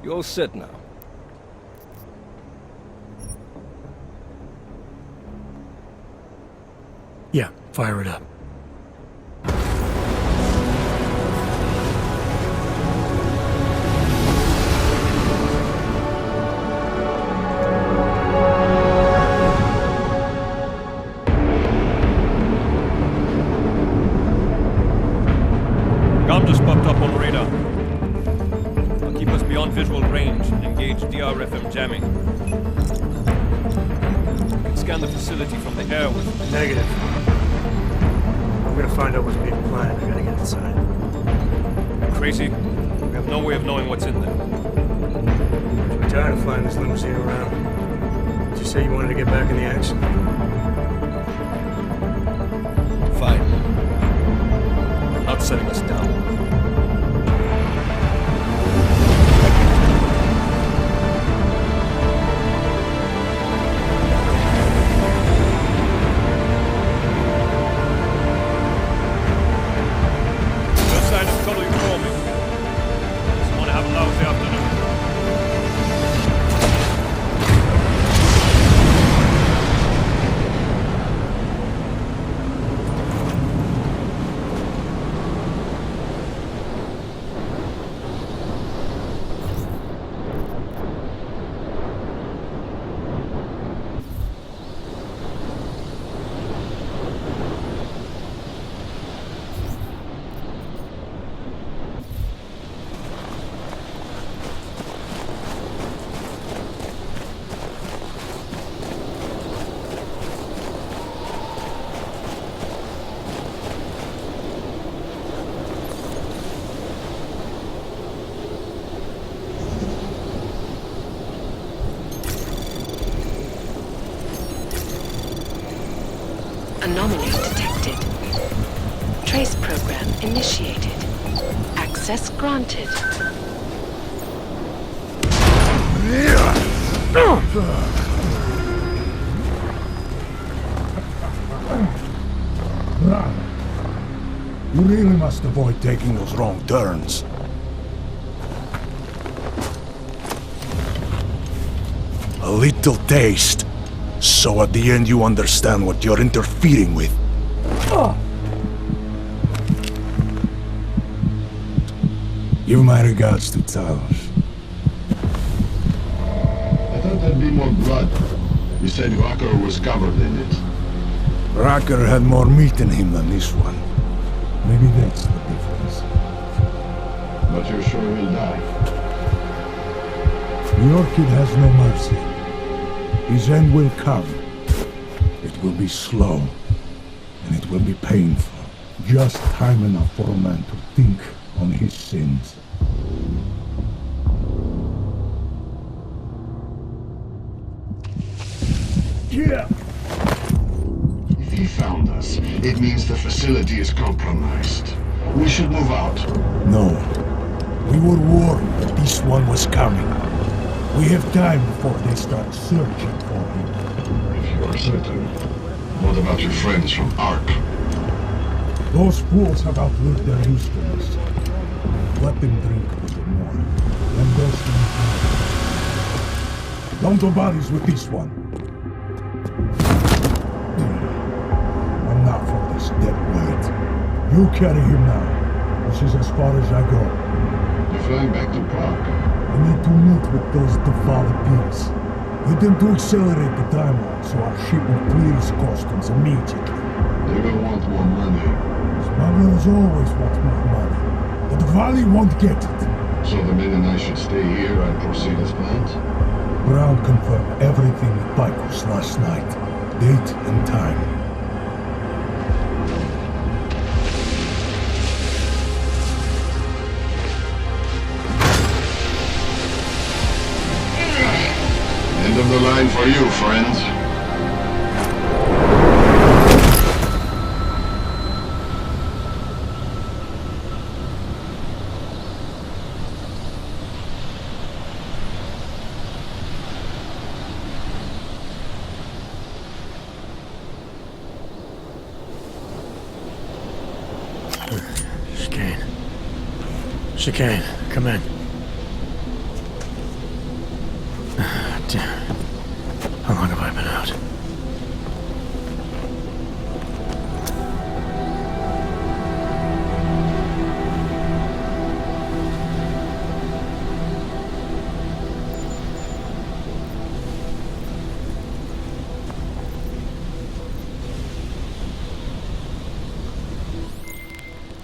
You all set now? Yeah, fire it up. Gom just popped up on radar. I'll keep us beyond visual range and engage DRFM jamming. You can scan the facility from the air with... Negative. I'm gonna find out what's being planned. I gotta get inside. Crazy? We have no way of knowing what's in there. I'm tired of flying this limousine around. Did you say you wanted to get back in the action? Fine. I'm not setting us down. Anomaly detected. Trace program initiated. Access granted. You really must avoid taking those wrong turns. A little taste, so at the end you understand what you're interfering with. Give my regards to Talos. I thought there'd be more blood. You said Rocker was covered in it. Rocker had more meat in him than this one. Maybe that's the difference. But you're sure he'll die? The Orchid has no mercy. His end will come. It will be slow, and it will be painful. Just time enough for a man to think on his sins. Yeah! If he found us, it means the facility is compromised. We should move out. No. We were warned that this one was coming. We have time before they start searching for him. If you are certain. What about your friends from Ark? Those fools have outlived their usefulness. Let them drink a little more. Then go sleep. Don't do bodies with this one. I'm not for this dead weight. You carry him now. This is as far as I go. You're flying back to Prague. I need to meet with those devoured pigs. Get them to accelerate the timeline so our shipment clears customs immediately. They're gonna want more money. Smugglers always want more money, but the Valley won't get it. So the men and I should stay here and proceed as planned? Brown confirmed everything with Picos last night. Date and time. End of the line for you, friends. Chicane, come in. Damn. How long have I been out?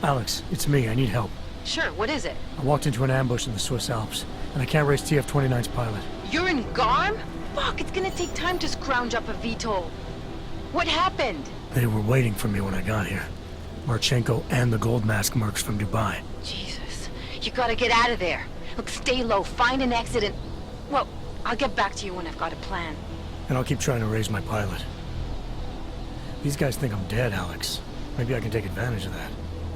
Alex, it's me. I need help. Sure, what is it? I walked into an ambush in the Swiss Alps, and I can't raise TF-29's pilot. You're in Garm? Fuck, it's gonna take time to scrounge up a VTOL. What happened? They were waiting for me when I got here. Marchenko and the gold mask mercs from Dubai. Jesus, you gotta get out of there. Look, stay low, find an exit and... Well, I'll get back to you when I've got a plan. And I'll keep trying to raise my pilot. These guys think I'm dead, Alex. Maybe I can take advantage of that.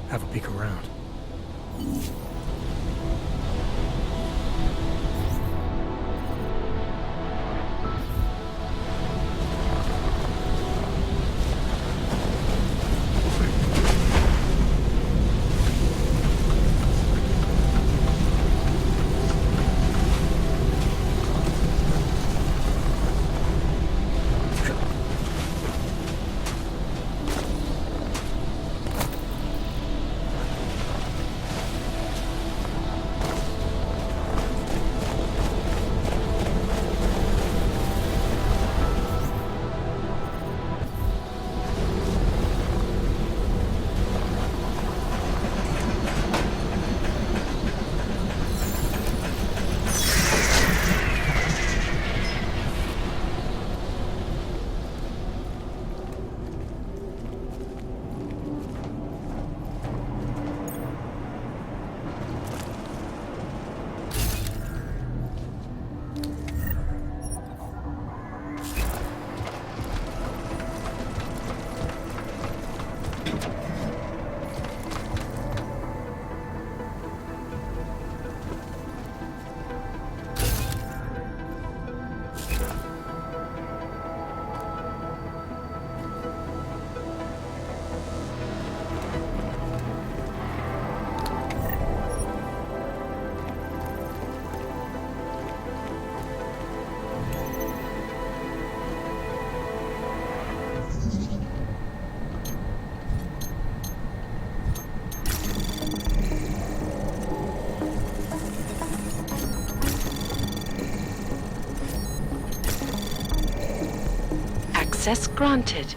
Have a peek around. Access granted.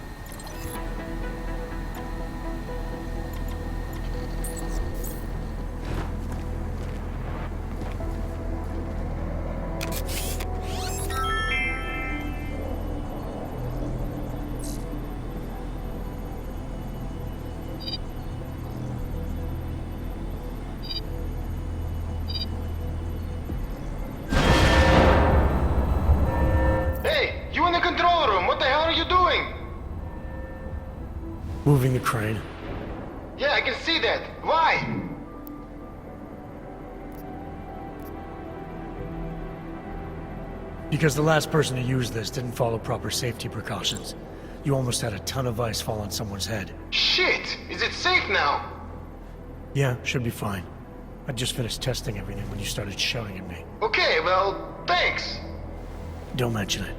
Moving the crane. Yeah, I can see that. Why? Because the last person to use this didn't follow proper safety precautions. You almost had a ton of ice fall on someone's head. Shit! Is it safe now? Yeah, should be fine. I just finished testing everything when you started shouting at me. Okay, well, thanks. Don't mention it.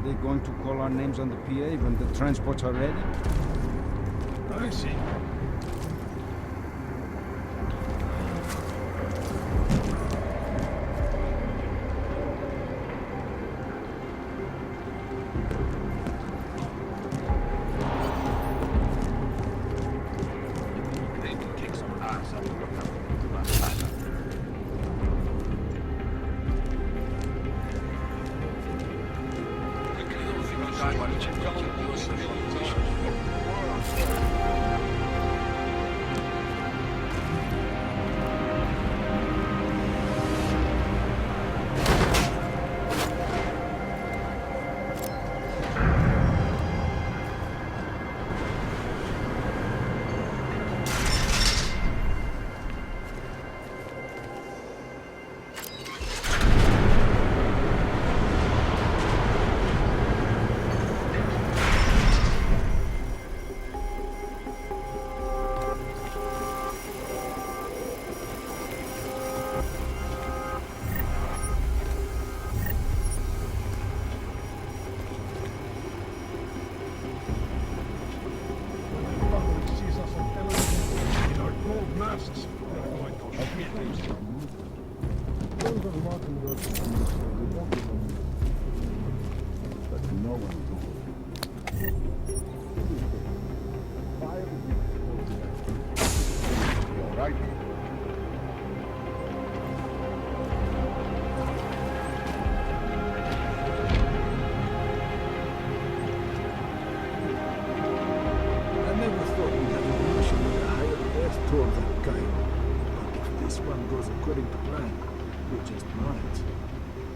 they going to call our names on the PA when the transports are ready? I see.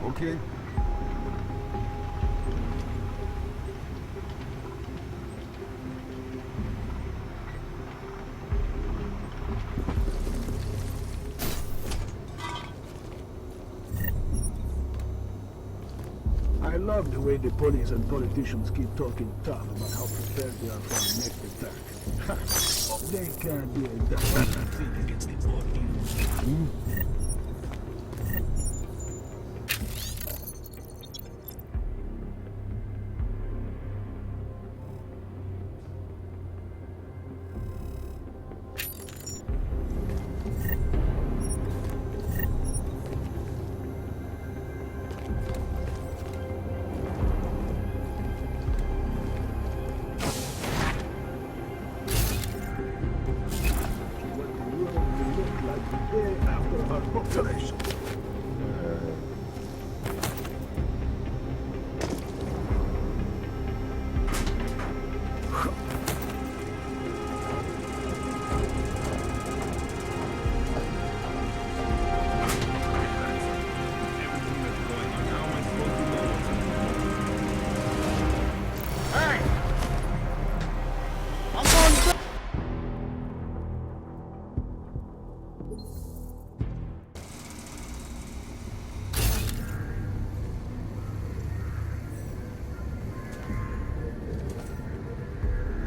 Okay. I love the way the police and politicians keep talking tough about how prepared they are for our next attack. They can't do a damn thing against the old evil.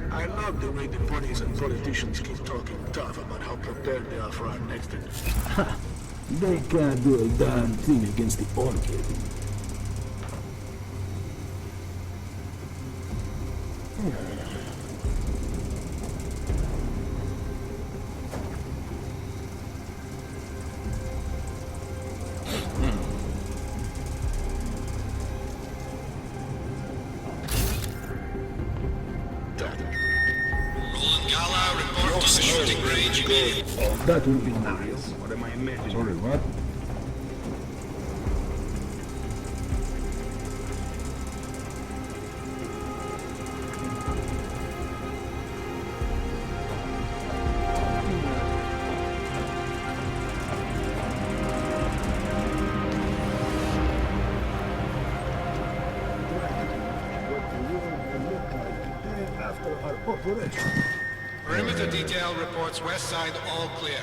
I love the way the police and politicians keep talking tough about how prepared they are for our next attack. They can't do a damn thing against the old evil. That will be nice. What am I imagining? Sorry, what? Perimeter detail reports west side all clear.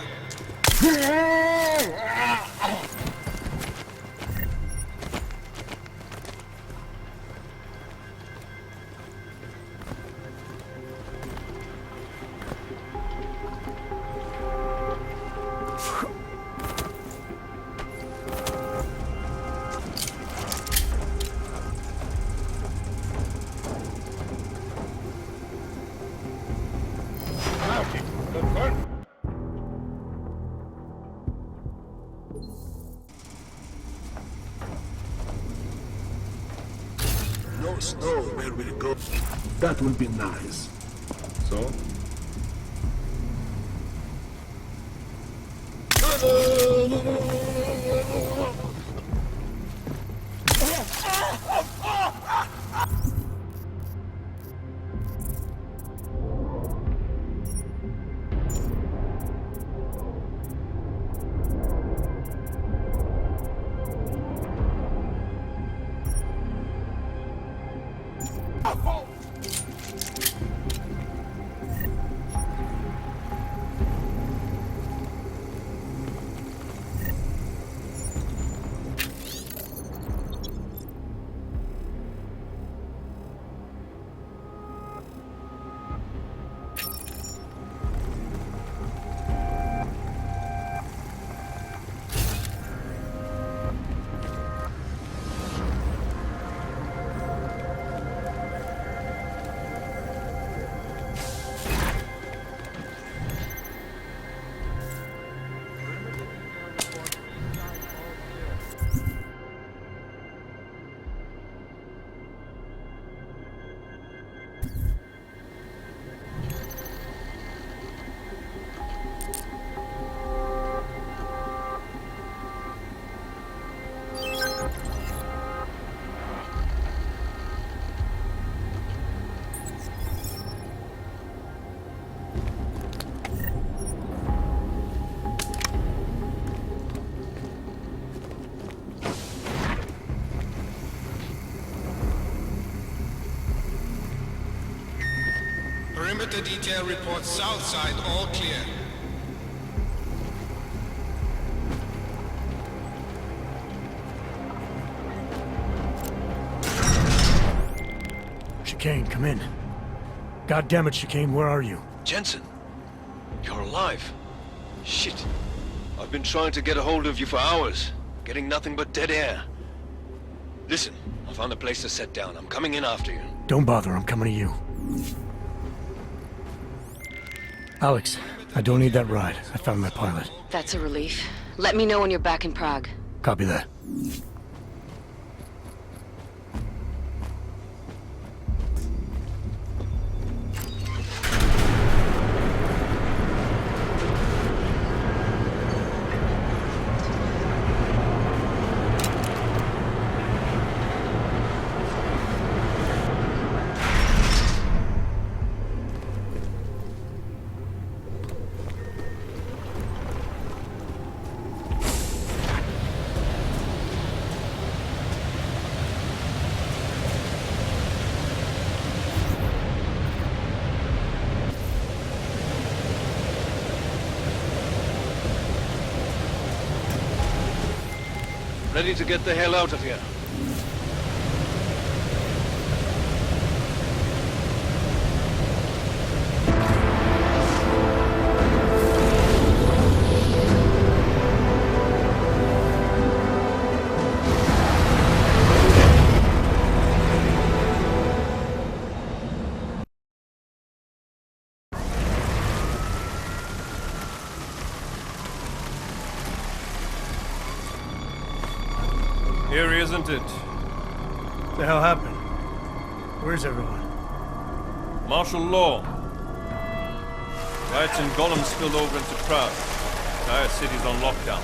boss know where we're going. That will be nice. So? Perimeter detail reports south side all clear. Chicane, come in. God damn it, Chicane, where are you? Jensen, you're alive. Shit. I've been trying to get a hold of you for hours, getting nothing but dead air. Listen, I found a place to set down. I'm coming in after you. Don't bother, I'm coming to you. Alex, I don't need that ride. I found my pilot. That's a relief. Let me know when you're back in Prague. Copy that. Ready to get the hell out of here. Here, isn't it? What the hell happened? Where's everyone? Martial law. Riots in Gollum spilled over into Prague. Entire city's on lockdown.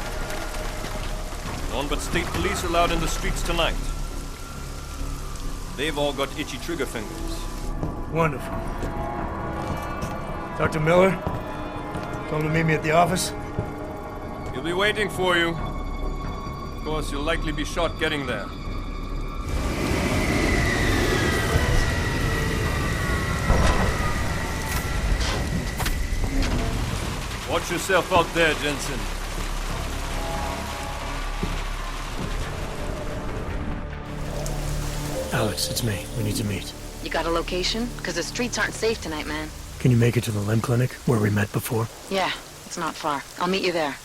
None but state police allowed in the streets tonight. They've all got itchy trigger fingers. Wonderful. Dr. Miller? Come to meet me at the office? He'll be waiting for you. Of course, you'll likely be shot getting there. Watch yourself out there, Jensen. Alex, it's me. We need to meet. You got a location? Because the streets aren't safe tonight, man. Can you make it to the limb clinic, where we met before? Yeah, it's not far. I'll meet you there.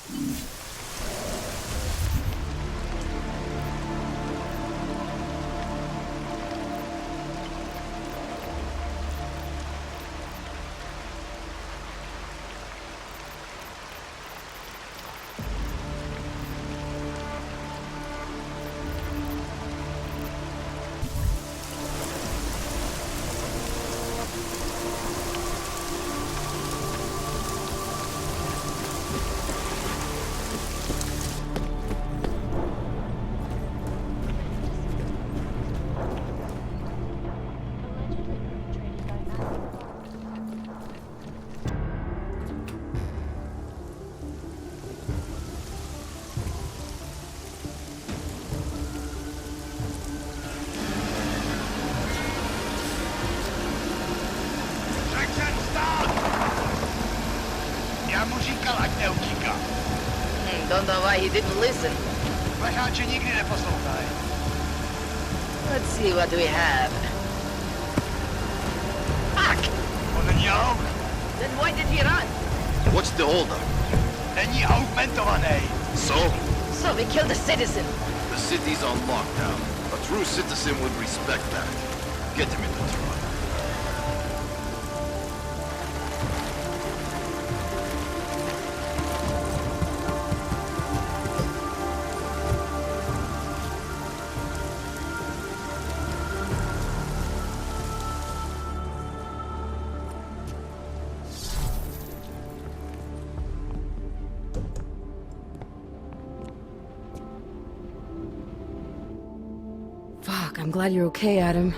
Don't know why he didn't listen. Let's see what we have. Fuck! Then why did he run? What's the holdup? So? So we killed a citizen. The city's on lockdown. A true citizen would respect that. Get him in the truck. I'm glad you're okay, Adam.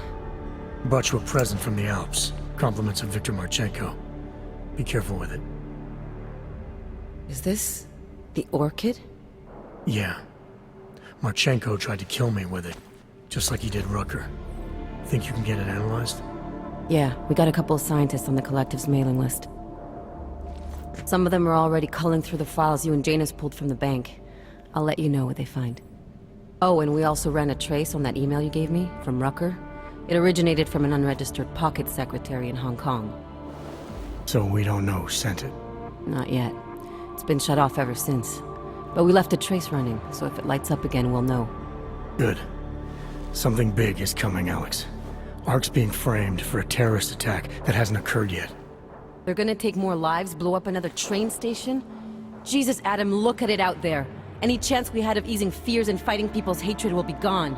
Brought you a present from the Alps. Compliments of Victor Marchenko. Be careful with it. Is this the orchid? Yeah. Marchenko tried to kill me with it, just like he did Rucker. Think you can get it analyzed? Yeah, we got a couple of scientists on the collective's mailing list. Some of them are already culling through the files you and Janus pulled from the bank. I'll let you know what they find. Oh, and we also ran a trace on that email you gave me, from Rucker. It originated from an unregistered pocket secretary in Hong Kong. So we don't know who sent it? Not yet. It's been shut off ever since. But we left a trace running, so if it lights up again, we'll know. Good. Something big is coming, Alex. ARC's being framed for a terrorist attack that hasn't occurred yet. They're gonna take more lives, blow up another train station? Jesus, Adam, look at it out there. Any chance we had of easing fears and fighting people's hatred will be gone.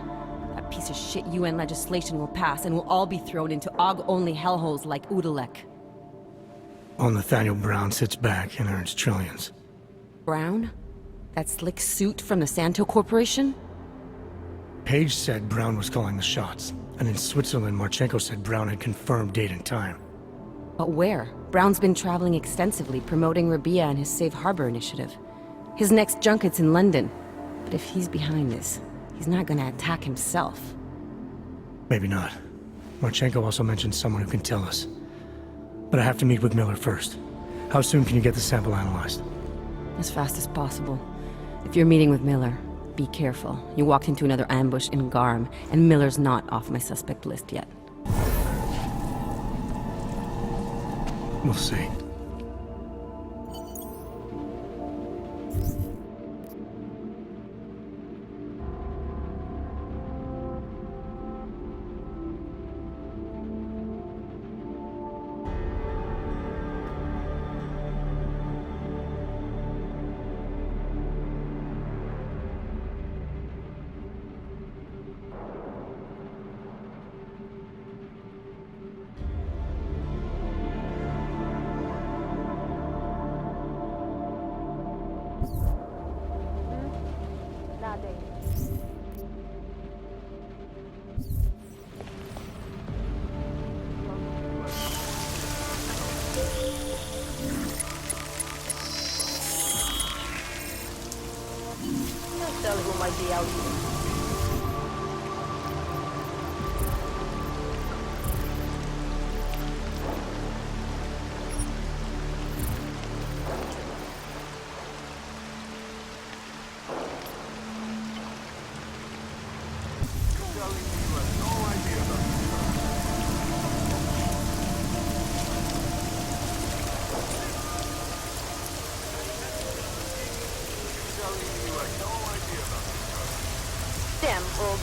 That piece of shit UN legislation will pass, and we'll all be thrown into AUG-only hellholes like Udalek. While Nathaniel Brown sits back and earns trillions. Brown? That slick suit from the Santo Corporation? Page said Brown was calling the shots, and in Switzerland, Marchenko said Brown had confirmed date and time. But where? Brown's been traveling extensively, promoting Rabia and his Safe Harbor initiative. His next junket's in London. But if he's behind this, he's not gonna attack himself. Maybe not. Marchenko also mentioned someone who can tell us. But I have to meet with Miller first. How soon can you get the sample analyzed? As fast as possible. If you're meeting with Miller, be careful. You walked into another ambush in Garm, and Miller's not off my suspect list yet. We'll see. Tell who might be out here. Damn old.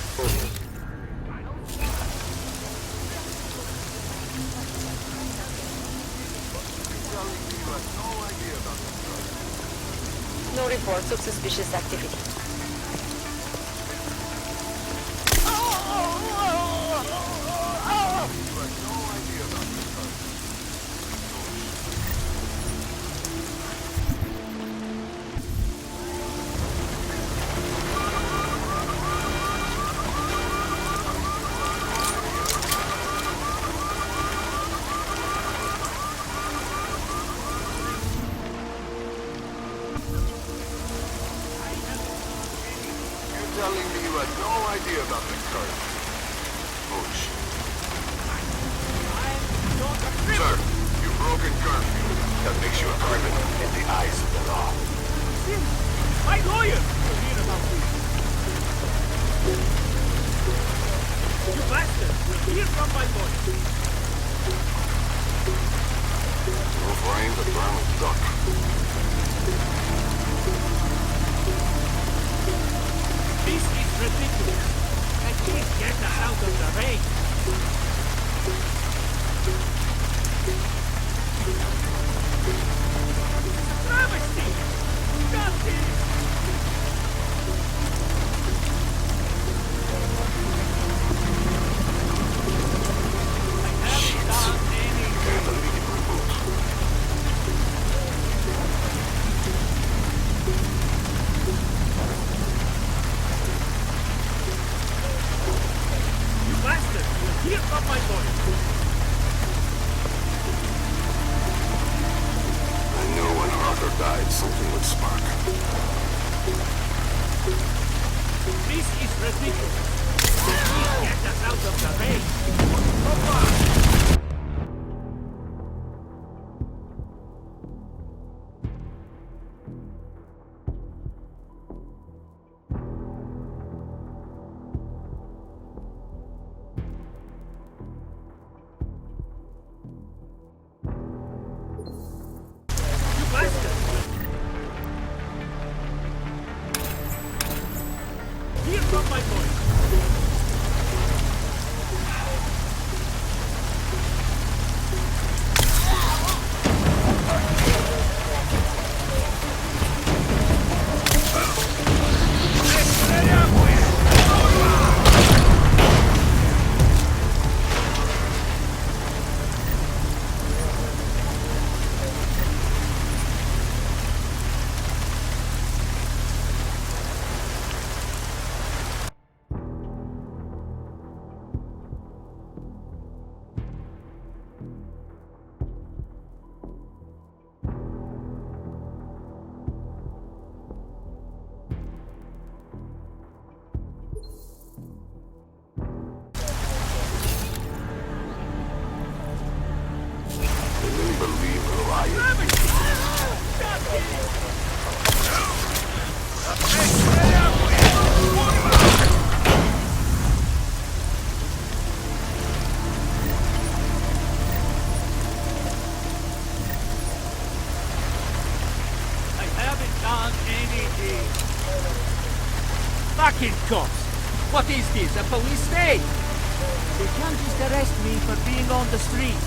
No reports of suspicious activity. Hear from my voice. We'll find the drowned duck. This is ridiculous. At least get us out of the rain. Travesty! Justice! I haven't done anything. You bastard! You'll hear from my voice. I knew when Arthur died, something would spark. This is ridiculous. Please get us out of the rain. Come on. You bastard! Hear from my voice. Fucking cops! What is this, a police state? They can't just arrest me for being on the street.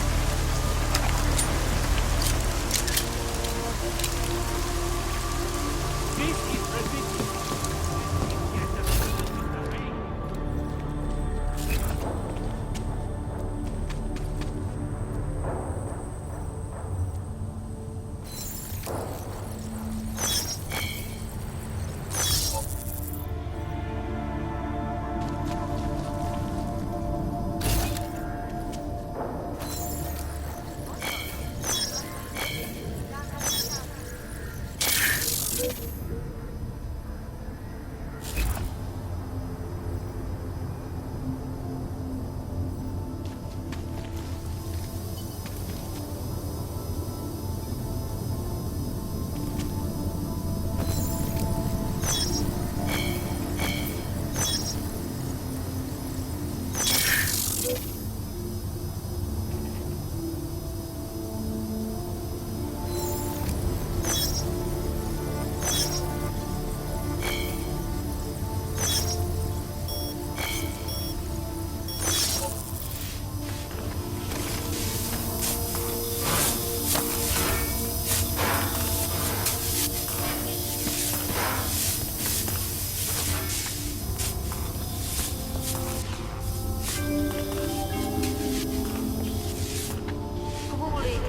This is ridiculous.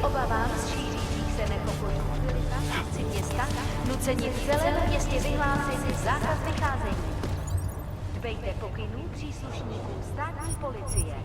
Obavám z šířících se nepokojů vůdci města nuceni v celém městě vyhlásit zákaz vycházení. Dbejte pokynů příslušníků státní policie.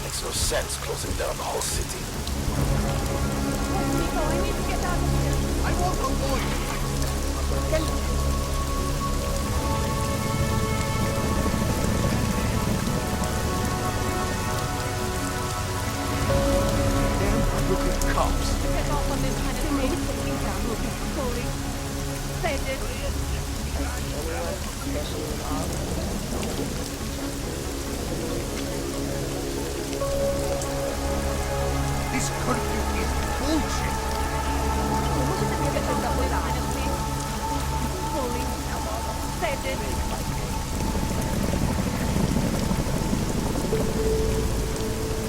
Makes no sense closing down the whole city. I won't avoid Damn cops. Get off on this kind of thing. Send it. This curfew is bullshit.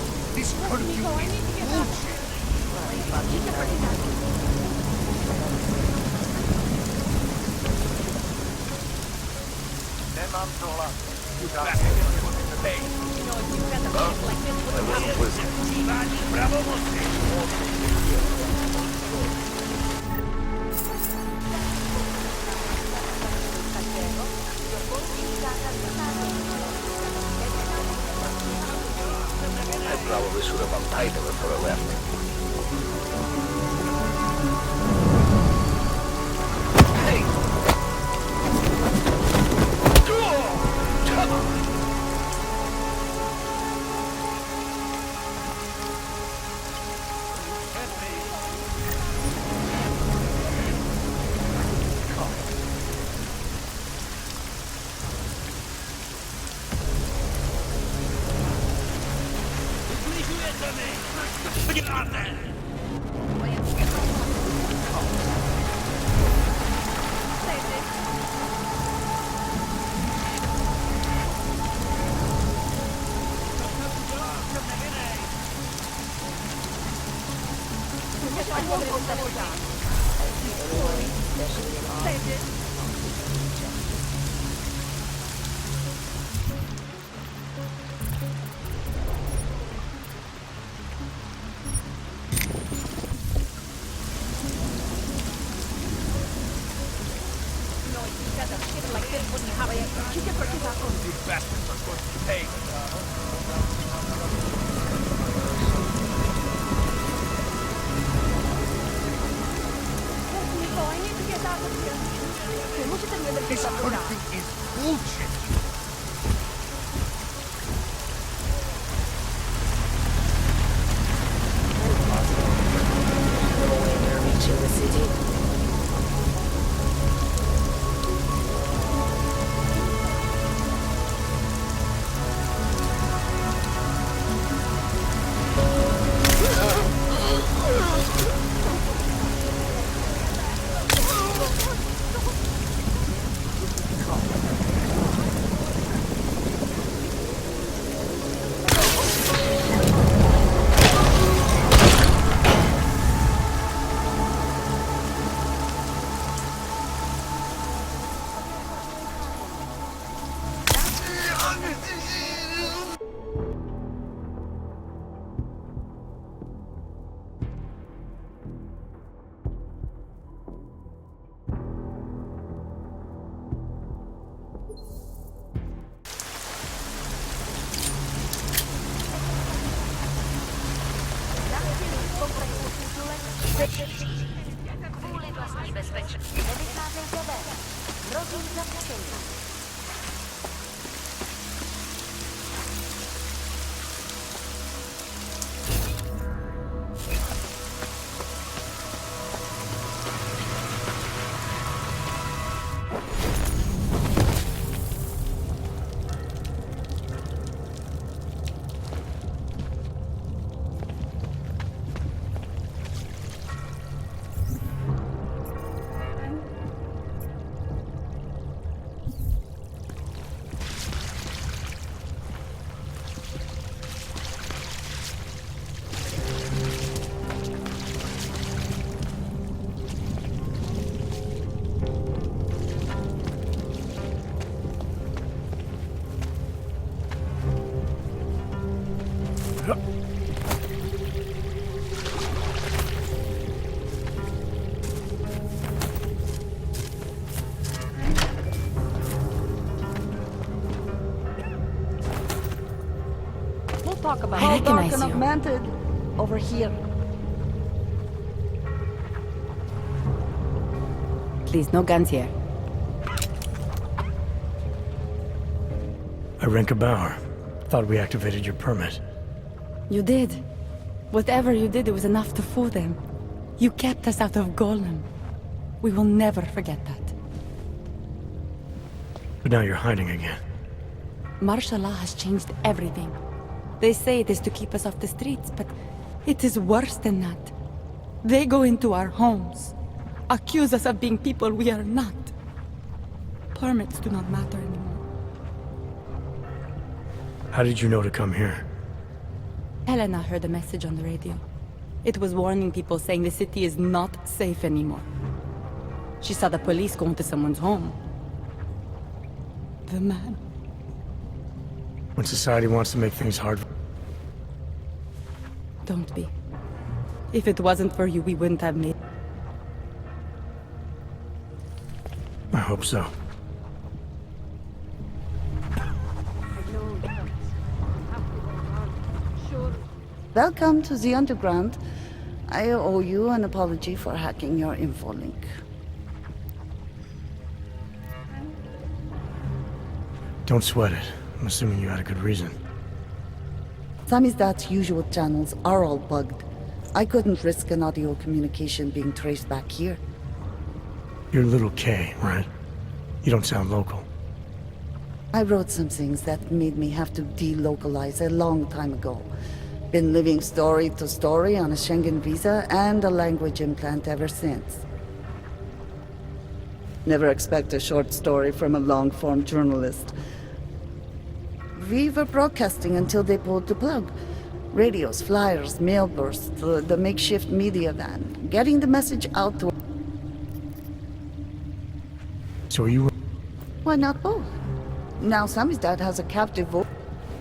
This curfew is bullshit. I probably should have untied her before I left. Hey! Come on! This curfew is bullshit. Reaching the city. Kvůli vlastní bezpečnosti nevycházejte ven. Hrozí zatčení. talk about I recognize and you. augmented over here. Please, no guns here. Irenka Bauer. Thought we activated your permit. You did. Whatever you did, it was enough to fool them. You kept us out of Golem. We will never forget that. But now you're hiding again. Martial law has changed everything. They say it is to keep us off the streets, but it is worse than that. They go into our homes, accuse us of being people we are not. Permits do not matter anymore. How did you know to come here? Helena heard a message on the radio. It was warning people, saying the city is not safe anymore. She saw the police go into someone's home. The man. When society wants to make things hard... Don't be. If it wasn't for you, we wouldn't have made... I hope so. Welcome to the Underground. I owe you an apology for hacking your info link. Don't sweat it. I'm assuming you had a good reason. Samizdat's usual channels are all bugged. I couldn't risk an audio communication being traced back here. You're Little K, right? You don't sound local. I wrote some things that made me have to delocalize a long time ago. Been living story to story on a Schengen visa and a language implant ever since. Never expect a short story from a long-form journalist. We were broadcasting until they pulled the plug. Radios, flyers, mail bursts, the makeshift media van. Getting the message out to... So are you... Why not both? Now Samizdat has a captive vote.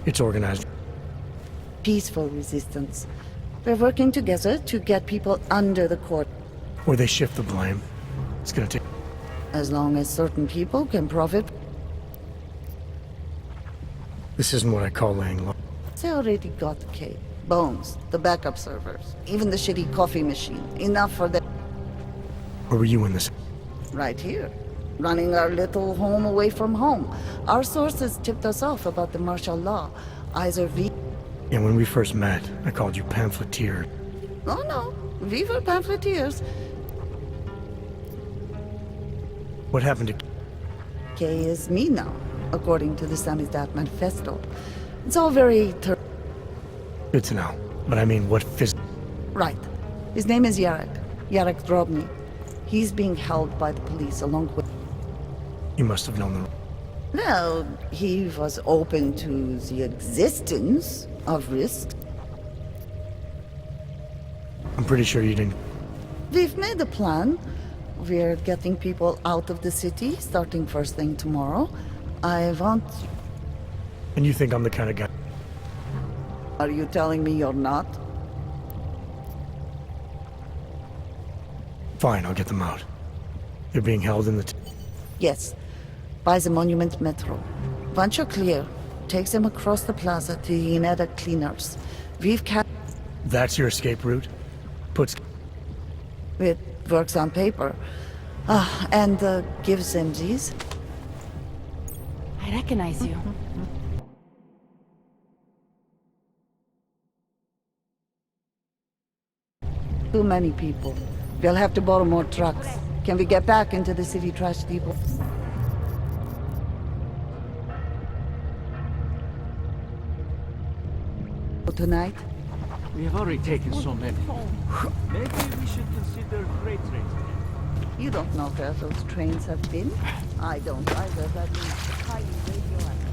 It's organized. Peaceful resistance. We're working together to get people under the court. Or they shift the blame. It's gonna take... As long as certain people can profit. This isn't what I call laying low. They already got the K. Bones, the backup servers, even the shitty coffee machine. Enough for them. Where were you in this? Right here. Running our little home away from home. Our sources tipped us off about the martial law. Either we... And when we first met, I called you pamphleteer. Oh no, we were pamphleteers. What happened to... K is me now, according to the Samizdat manifesto. It's all very... Good to know. But I mean, what Right. His name is Yarek. Yarek Drobny. He's being held by the police along with... You must have known the... Well, he was open to the existence of risk. I'm pretty sure you didn't... We've made a plan. We're getting people out of the city, starting first thing tomorrow. I want... And you think I'm the kind of guy... Are you telling me you're not? Fine, I'll get them out. They're being held in the... Yes. By the Monument Metro. Once you're clear, takes them across the plaza to the Ineda cleaners. We've That's your escape route? Puts... It works on paper. And gives them these. I recognize you. Too many people. We'll have to borrow more trucks. Can we get back into the city trash depot? Tonight? We have already taken so many. Maybe we should consider freight trains again. You don't know where those trains have been? I don't either. That means highly radioactive.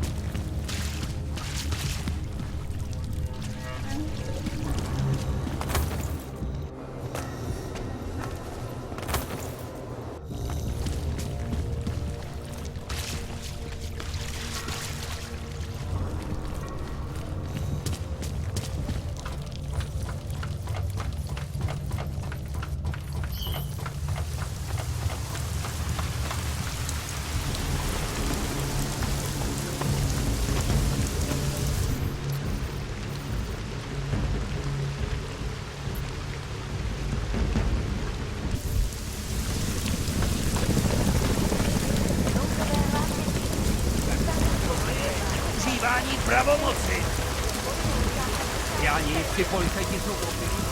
Brawo, mocy! Pijani, policajti znowu byli.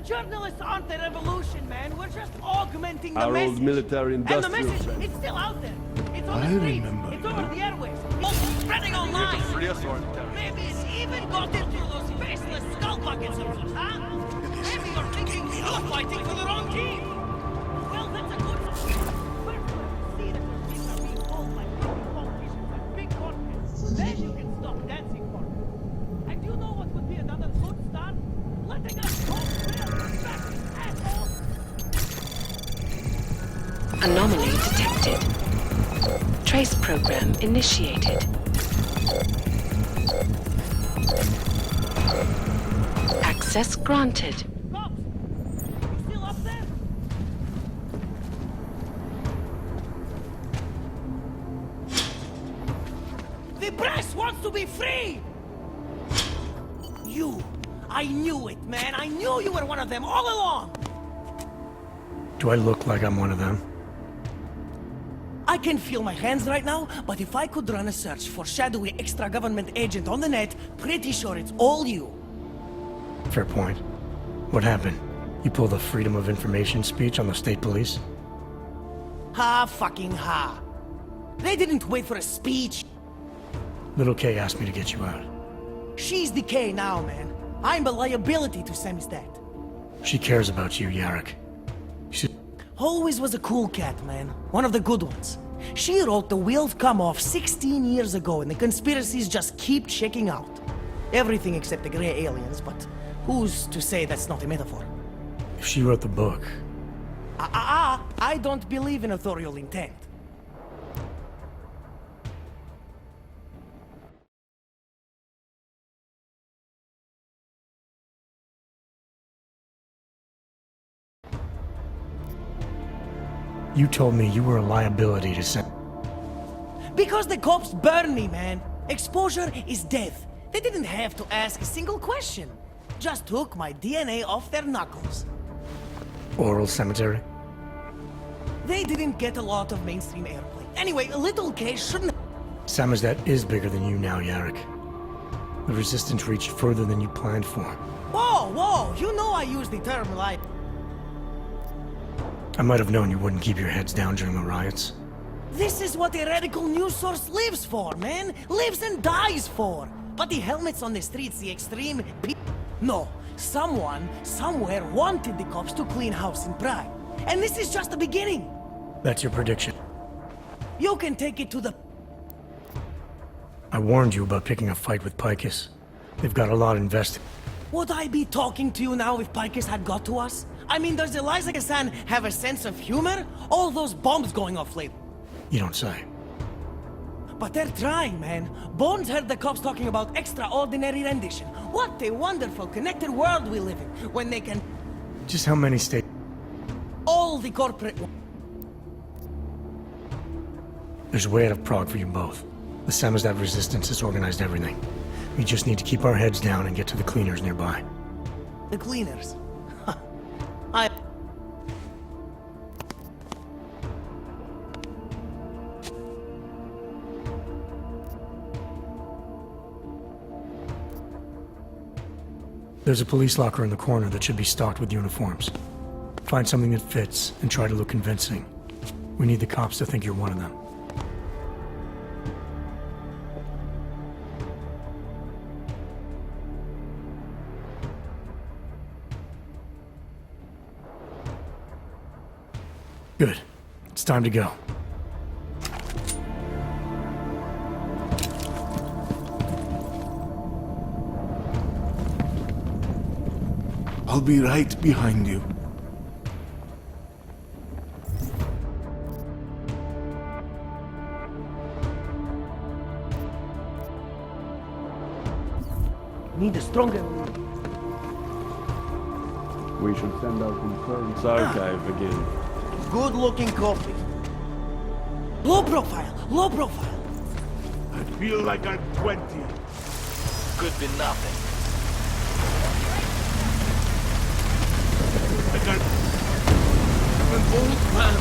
Journalists aren't the revolution, man. We're just augmenting the Our message. old military-industrial And the message, friend. it's still out there. It's on the streets. It's over the airways. It's spreading online. Maybe it's even got into those faceless skull buckets of yours, huh? Maybe you're thinking you're fighting for the wrong team. Well, that's a good sign. First, see that those things are being pulled by big politicians and big corporates. Then you can stop dancing for them. And you know what would be another good start? Letting us hold Anomaly detected. Trace program initiated. Access granted. Cops! You still up there? The press wants to be free! You! I knew it, man! I knew you were one of them all along! Do I look like I'm one of them? I can't feel my hands right now, but if I could run a search for shadowy extra-government agent on the net, pretty sure it's all you. Fair point. What happened? You pulled a Freedom of Information speech on the state police? Ha fucking ha. They didn't wait for a speech. Little K asked me to get you out. She's the K now, man. I'm a liability to Samizdat. She cares about you, Yarrick. Always was a cool cat, man. One of the good ones. She wrote The Wheels Come Off 16 years ago, and the conspiracies just keep checking out. Everything except the gray aliens, but who's to say that's not a metaphor? If she wrote the book... I don't believe in authorial intent. You told me you were a liability to Sam. Because the cops burn me, man. Exposure is death. They didn't have to ask a single question. Just took my DNA off their knuckles. Oral cemetery? They didn't get a lot of mainstream airplay. Anyway, a little case shouldn't... Samizdat is bigger than you now, Yarrick. The Resistance reached further than you planned for. Whoa! You know I use the term like... I might have known you wouldn't keep your heads down during the riots. This is what a radical news source lives for, man! Lives and dies for! But the helmets on the streets, the extreme... No, someone, somewhere wanted the cops to clean house in Prague. And this is just the beginning! That's your prediction. You can take it to the... I warned you about picking a fight with Picus. They've got a lot invested. Would I be talking to you now if Picus had got to us? I mean, does Eliza Gassan have a sense of humor? All those bombs going off lately. You don't say. But they're trying, man. Bones heard the cops talking about extraordinary rendition. What a wonderful, connected world we live in, when they can... Just how many states? All the corporate... There's a way out of Prague for you both. The Samizdat Resistance has organized everything. We just need to keep our heads down and get to the cleaners nearby. The cleaners? There's a police locker in the corner that should be stocked with uniforms. Find something that fits and try to look convincing. We need the cops to think you're one of them. Good. It's time to go. I'll be right behind you. Need a stronger... We should send out insurance archive again. Good-looking coffee. Low profile, low profile. I feel like I'm 20. Could be nothing. I'm an old man.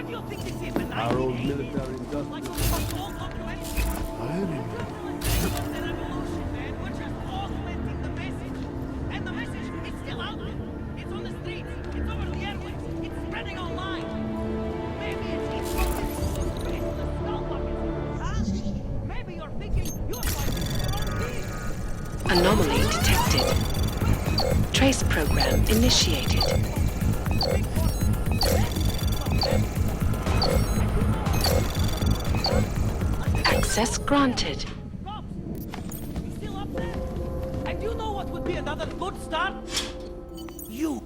do you think this is, the Our old 1980s? military industrial. Like those fucking old documents? I remember. Of the revolution, man. We're just augmenting the message. And the message is still out there. It's on the streets. It's over the airwaves. It's spreading online. Maybe it's encoded into those faceless skull buckets. Huh? Maybe you're thinking you're fighting your own team. Anomaly detected. Trace program initiated. Access granted. You still up there? And you know what would be another good start? You.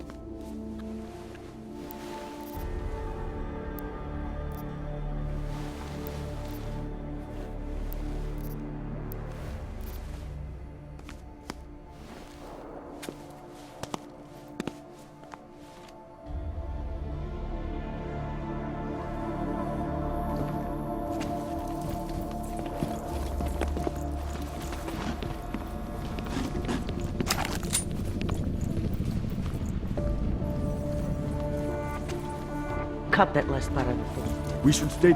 Cut that last part of the thing. We should stay.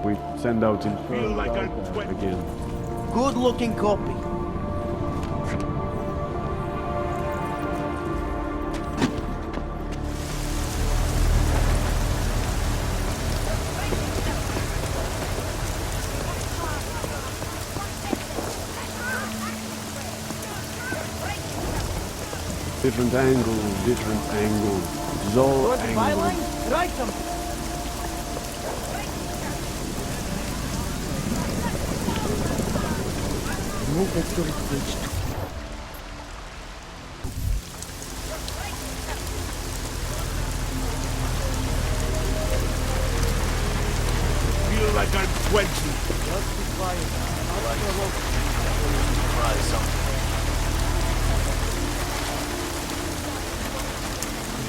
We send out in Feel like I'm again. Good looking copy. Different angle. It's all Towards the angle. byline? Right something. Move that storage bridge to... Feel like I'm 20. Just be quiet. Not provoking. Try something.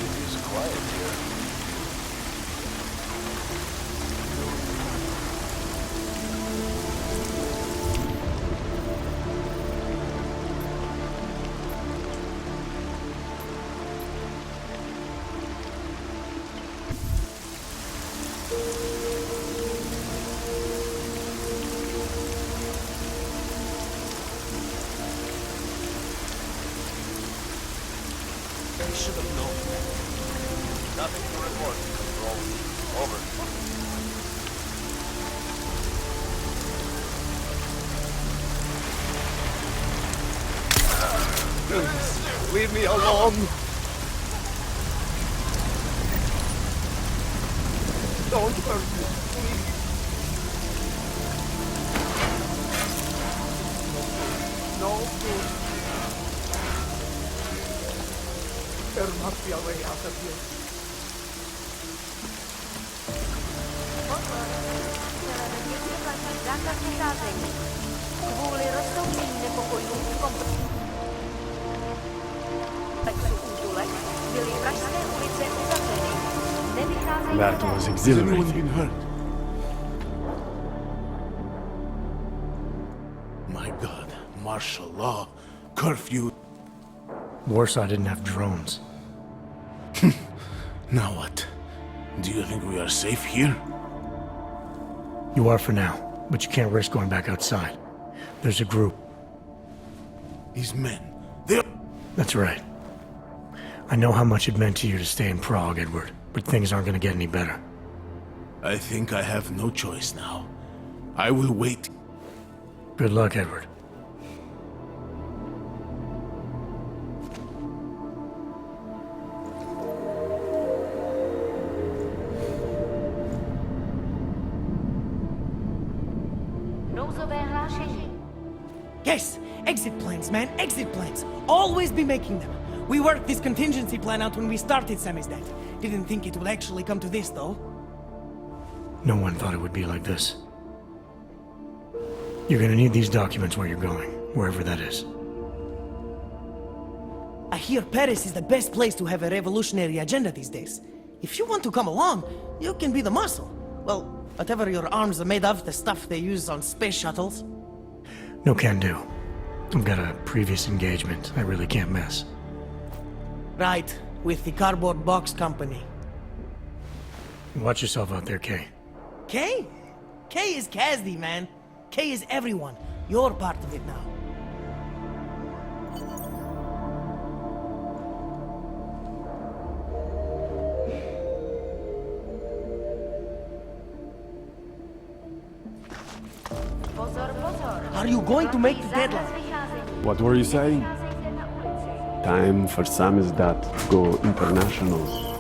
It is quiet here. I should have known. Nothing to report, Control. Over. Leave me alone. Don't hurt me, please. No good. There must be a way out of here. Zákaz vycházení. Kvůli rostoucím nepokojům v komplexu útulek byly pražské ulice uzavřeny. Nevycházejí That was exhilarating. My God, martial law, curfew. Warsaw didn't have drones. Now what? Do you think we are safe here? You are for now, but you can't risk going back outside. There's a group. These men, they're... That's right. I know how much it meant to you to stay in Prague, Edward, but things aren't going to get any better. I think I have no choice now. I will wait. Good luck, Edward. Yes, exit plans, man, exit plans. Always be making them. We worked this contingency plan out when we started Samizdat. Didn't think it would actually come to this, though. No one thought it would be like this. You're gonna need these documents where you're going, wherever that is. I hear Paris is the best place to have a revolutionary agenda these days. If you want to come along, you can be the muscle. Well, whatever your arms are made of, the stuff they use on space shuttles. No can do. I've got a previous engagement I really can't miss. Right, with the cardboard box company. Watch yourself out there, Kay. Kay? Kay is Kazdi, man. Kay is everyone. You're part of it now. Are you going to make the deadline? What were you saying? Time for Samizdat to go international.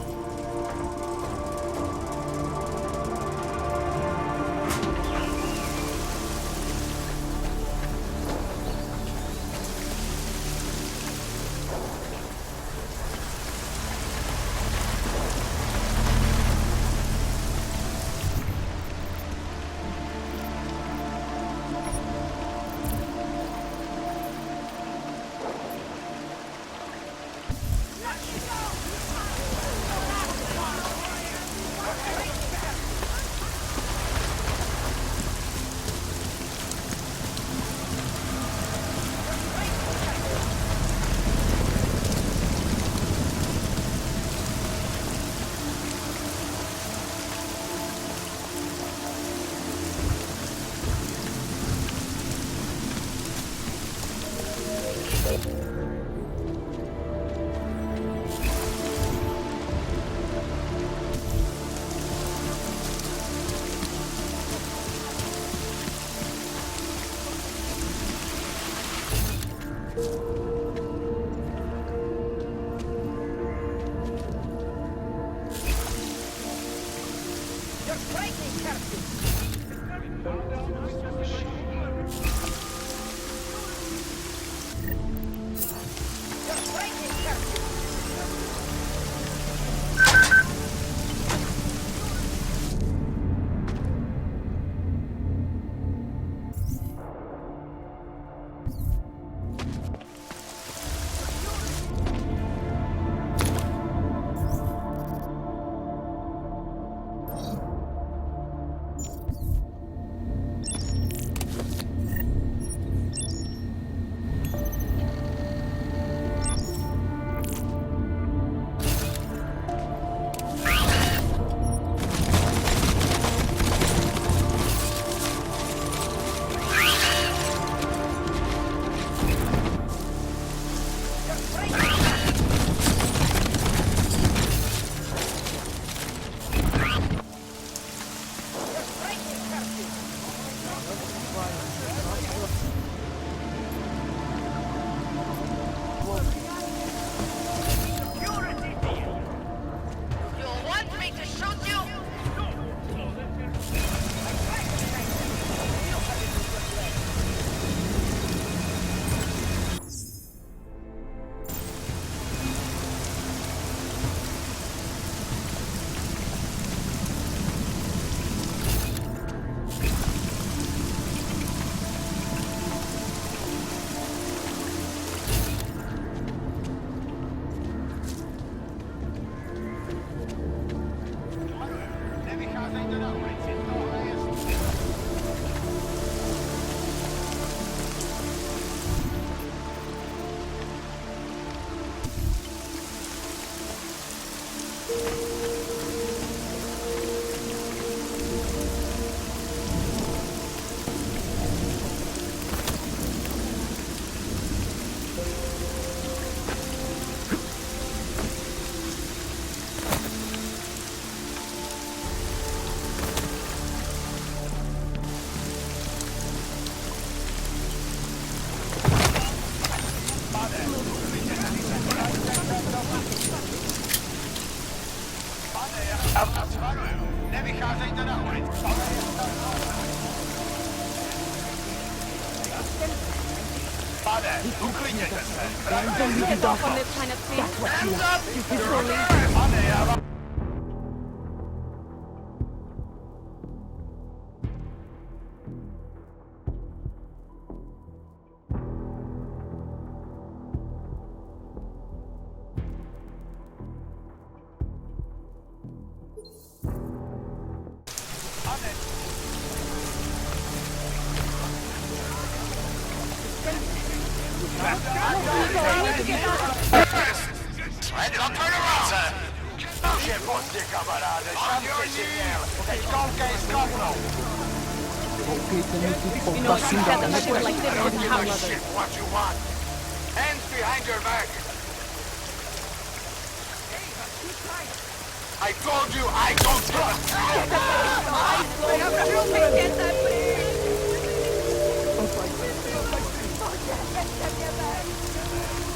Don't turn around! Už je pozdě, kamaráde, šance si měl. Teď koukej z kopnou. Koukejte mi tu popasinda, Shit, what you want? Hands behind your back. I told you I don't trust.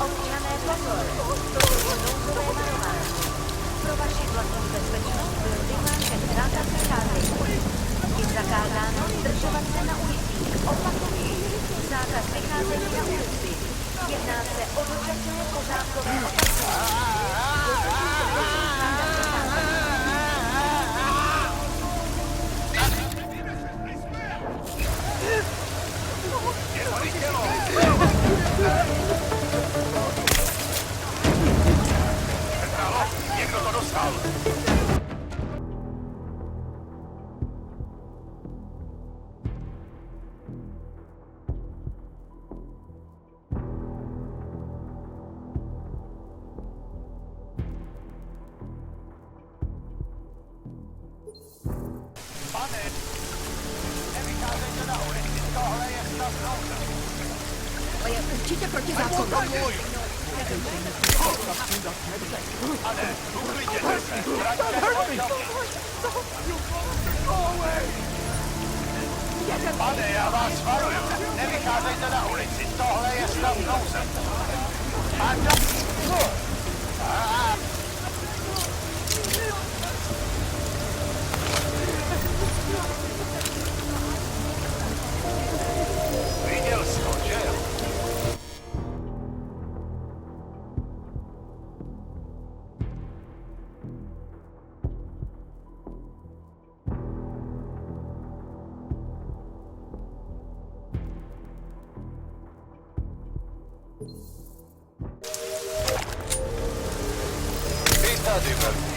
Občané pozor, nouzové varování. Pro vaši vlastní bezpečnost byl vyhlášen zákaz vycházení. Je zakázáno zdržovat se na ulicích. Opakuji, zákaz vycházení na ulici. Jedná se o dočasné pořádkové Někdo to dostal. Pane, nevycházejte na ulici, tohle je stav nouze. To je určitě protizákonné. Pane, uklidněte se, vraťte svůj Pane, já vás varuju, nevycházejte na ulici, tohle je stav nouze. Viděl jsi to, že jo? Vy tady, velmi.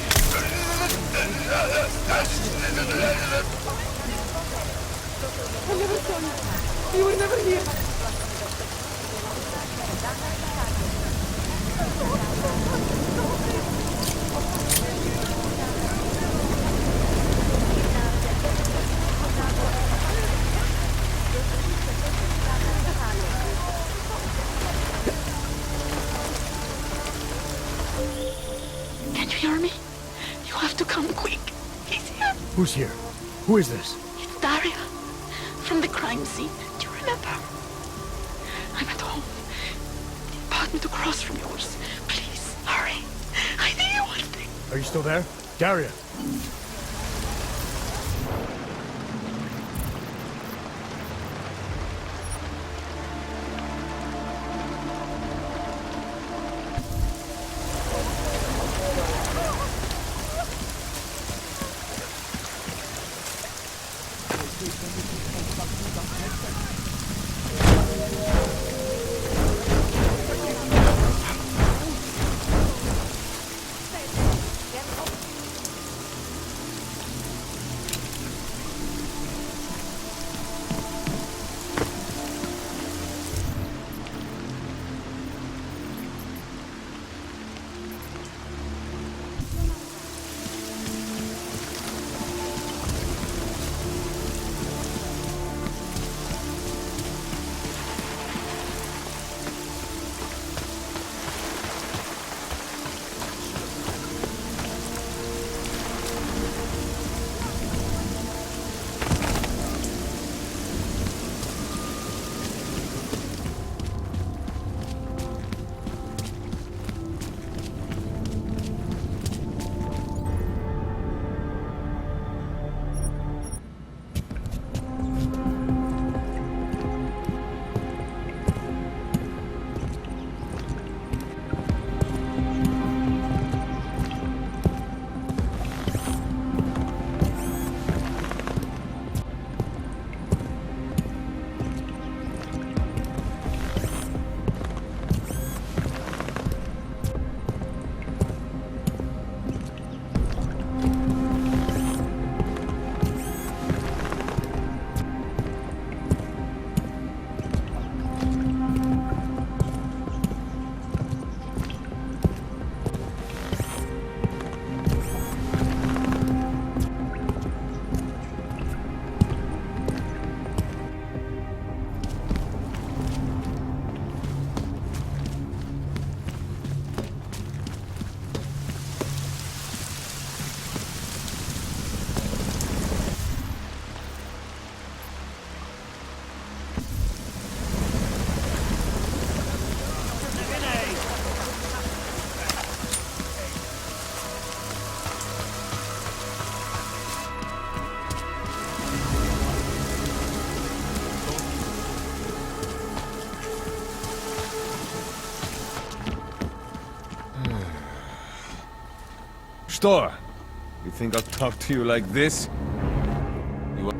I never saw you. You were never here. Can you hear me? You have to come quick. He's here. Who's here? Who is this? It's Daria. From the crime scene. Do you remember? I'm at home. The apartment across from yours. Please, hurry. I need you one thing. Are you still there? Daria! Что? You think I'll talk to you like this? You...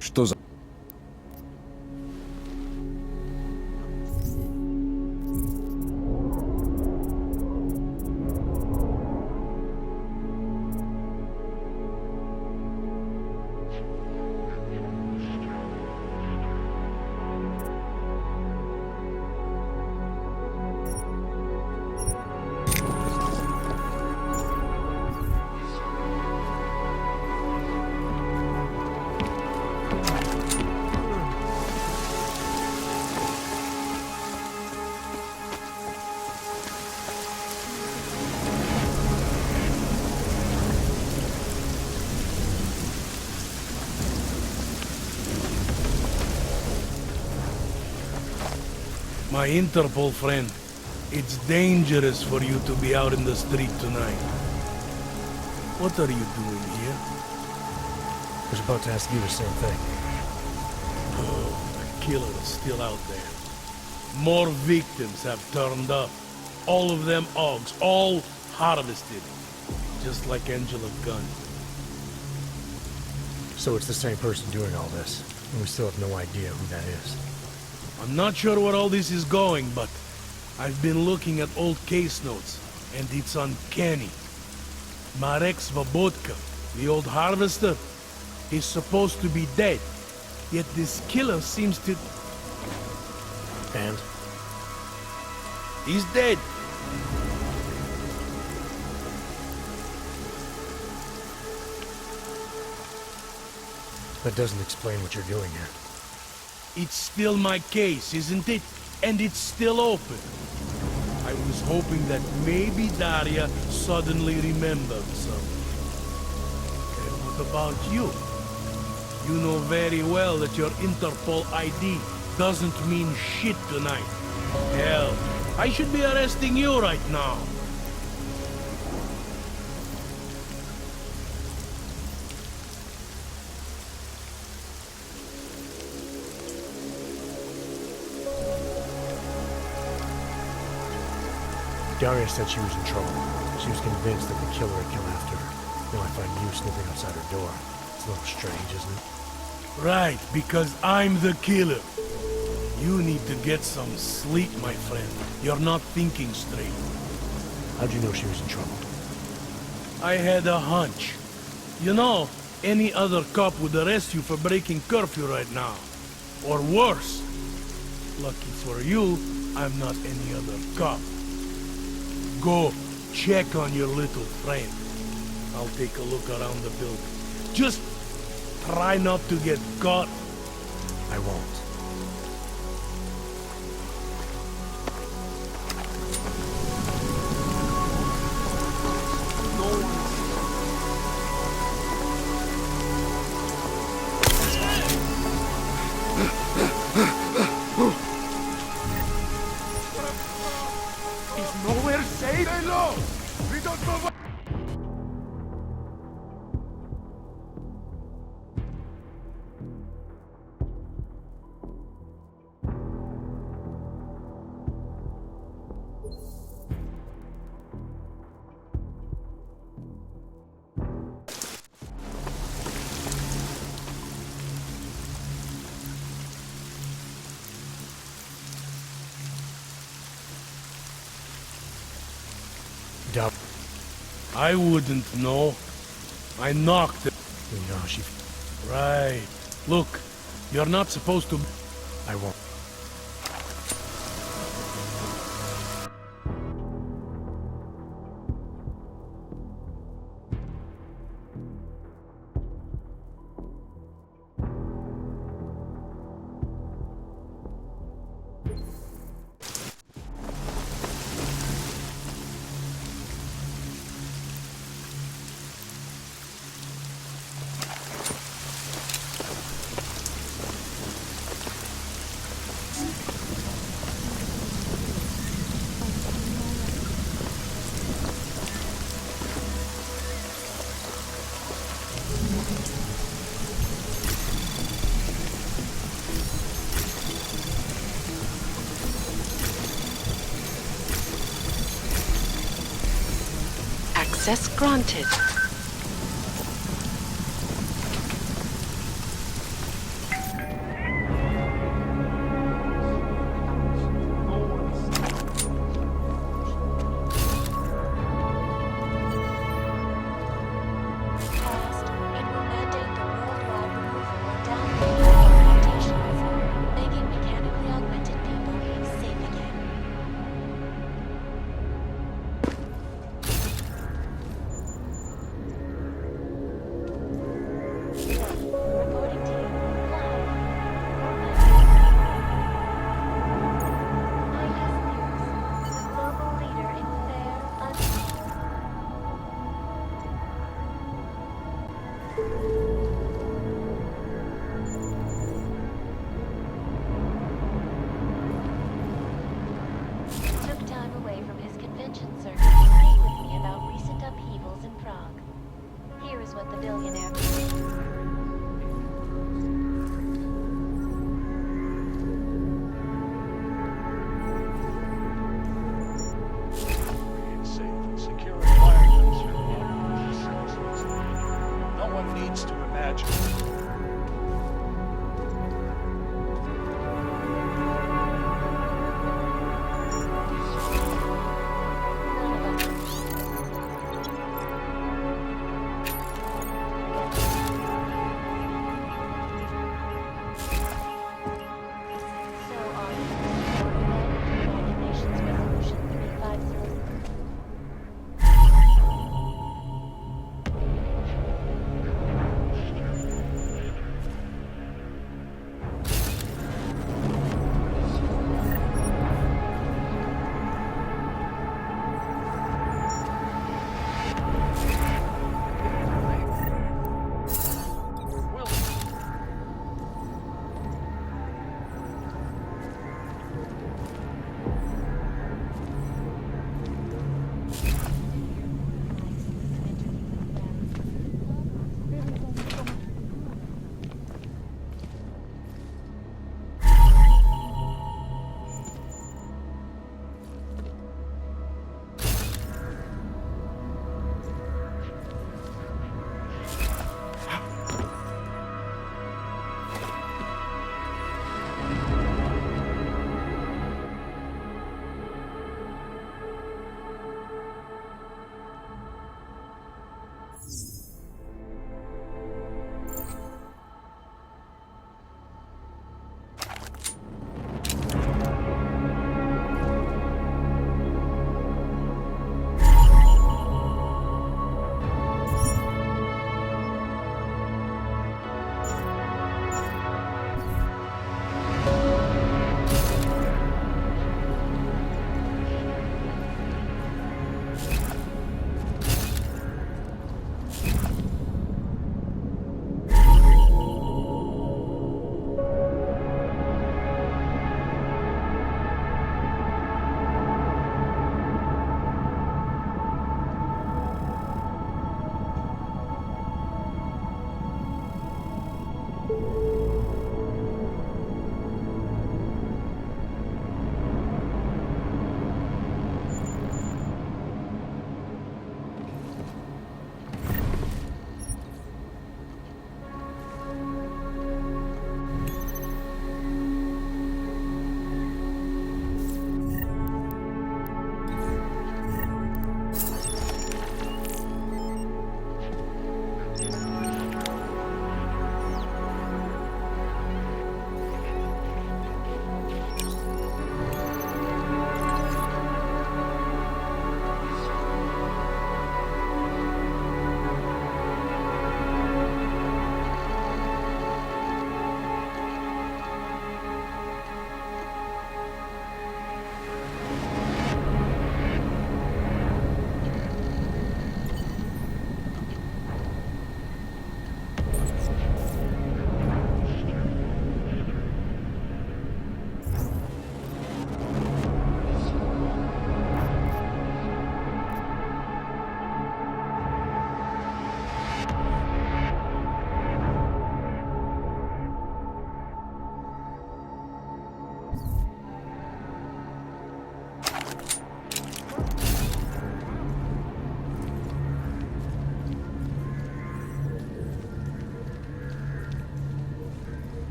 Что за... My Interpol friend, it's dangerous for you to be out in the street tonight. What are you doing here? I was about to ask you the same thing. Oh, the killer is still out there. More victims have turned up. All of them Augs, all harvested. Just like Angela Gunn. So it's the same person doing all this, and we still have no idea who that is. I'm not sure where all this is going, but I've been looking at old case notes, and it's uncanny. Marek Svobotka, the old harvester, is supposed to be dead, yet this killer seems to... And? He's dead. That doesn't explain what you're doing here. It's still my case, isn't it? And it's still open. I was hoping that maybe Daria suddenly remembered something. And what about you? You know very well that your Interpol ID doesn't mean shit tonight. Hell, I should be arresting you right now. Daria said she was in trouble. She was convinced that the killer had come after her. Now I find you sniffing outside her door. It's a little strange, isn't it? Right, because I'm the killer. You need to get some sleep, my friend. You're not thinking straight. How'd you know she was in trouble? I had a hunch. You know, any other cop would arrest you for breaking curfew right now. Or worse. Lucky for you, I'm not any other cop. Go check on your little friend. I'll take a look around the building. Just try not to get caught. I won't. I wouldn't know. I knocked it. You know how she... Right. Look, you're not supposed to... I won't. Access granted.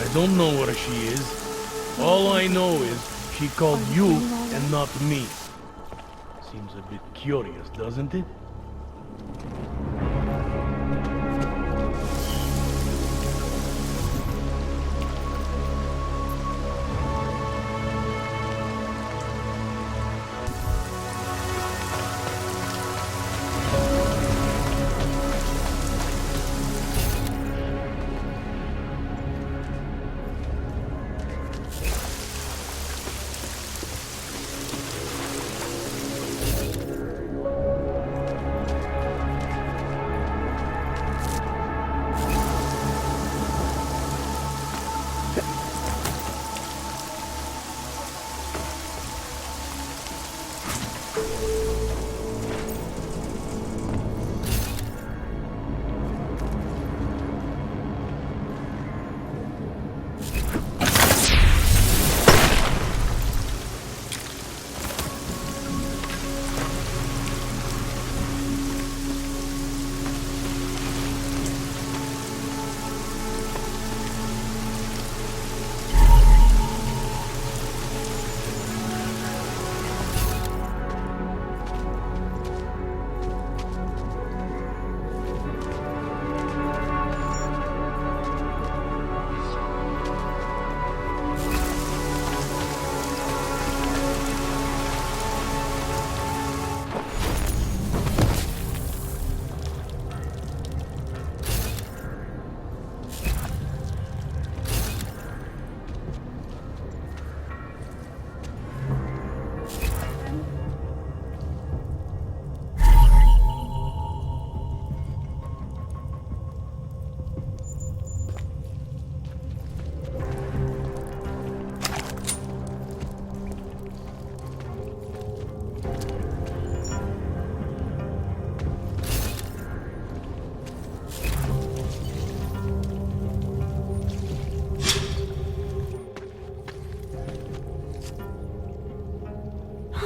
I don't know where she is. All I know is she called you and not me. Seems a bit curious, doesn't it?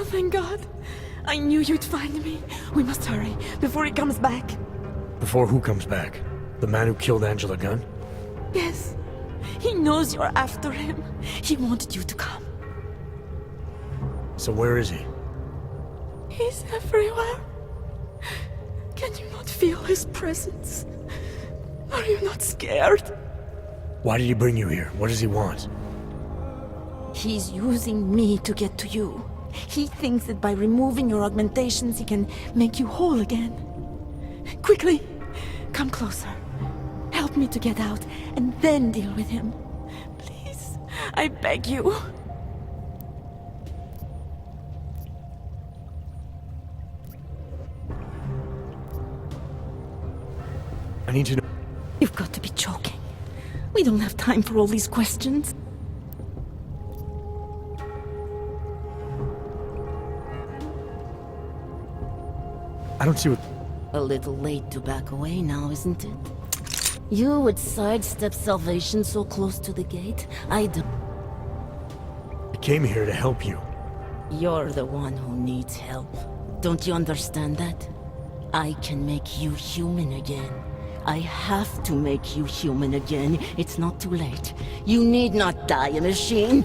Thank God. I knew you'd find me. We must hurry, before he comes back. Before who comes back? The man who killed Angela Gunn? Yes. He knows you're after him. He wanted you to come. So where is he? He's everywhere. Can you not feel his presence? Are you not scared? Why did he bring you here? What does he want? He's using me to get to you. He thinks that by removing your augmentations, he can make you whole again. Quickly, come closer. Help me to get out, and then deal with him. Please, I beg you. I need to know. You've got to be joking. We don't have time for all these questions. I don't see what... A little late to back away now, isn't it? You would sidestep salvation so close to the gate? I came here to help you. You're the one who needs help. Don't you understand that? I can make you human again. I have to make you human again. It's not too late. You need not die, machine.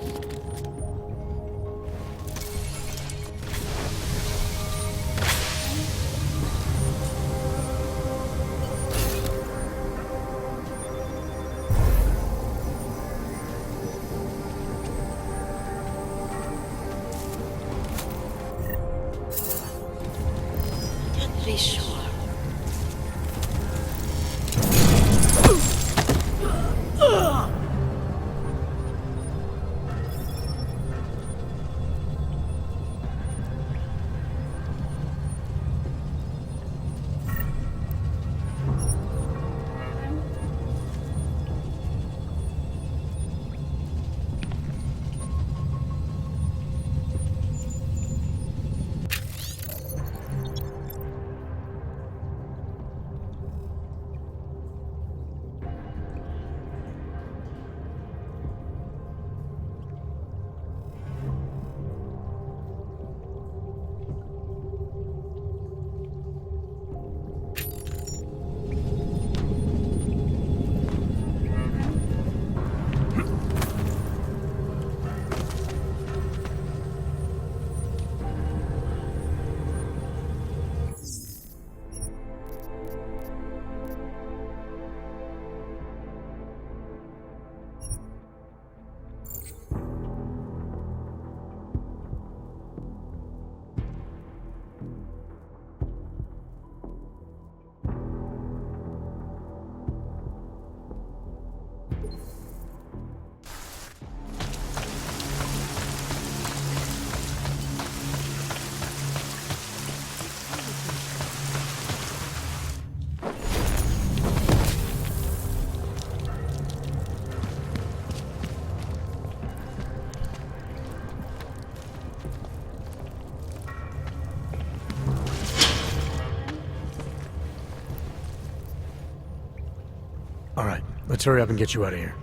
Let's hurry up and get you out of here.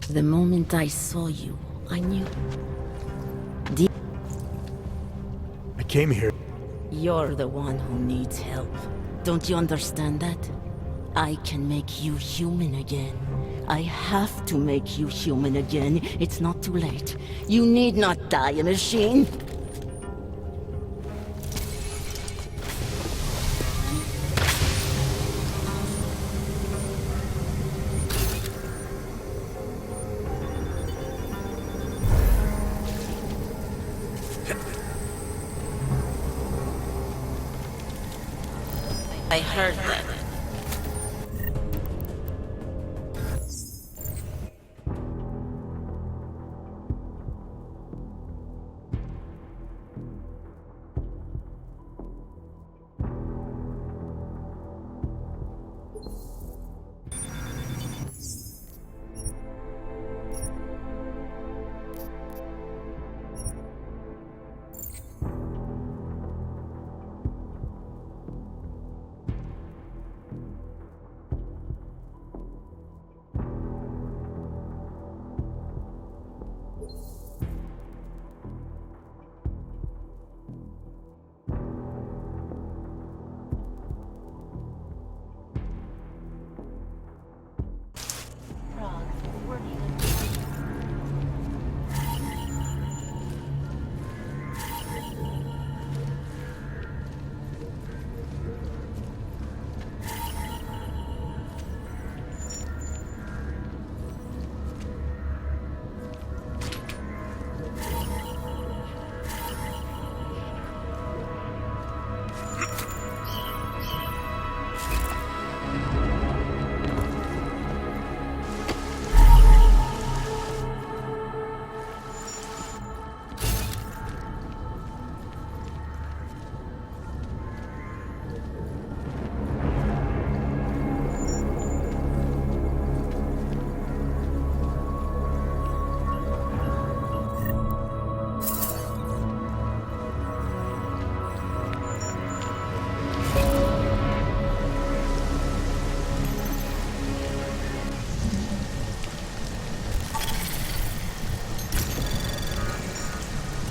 The moment I saw you, I knew. I came here. You're the one who needs help. Don't you understand that? I can make you human again. I have to make you human again. It's not too late. You need not die, machine. I heard that.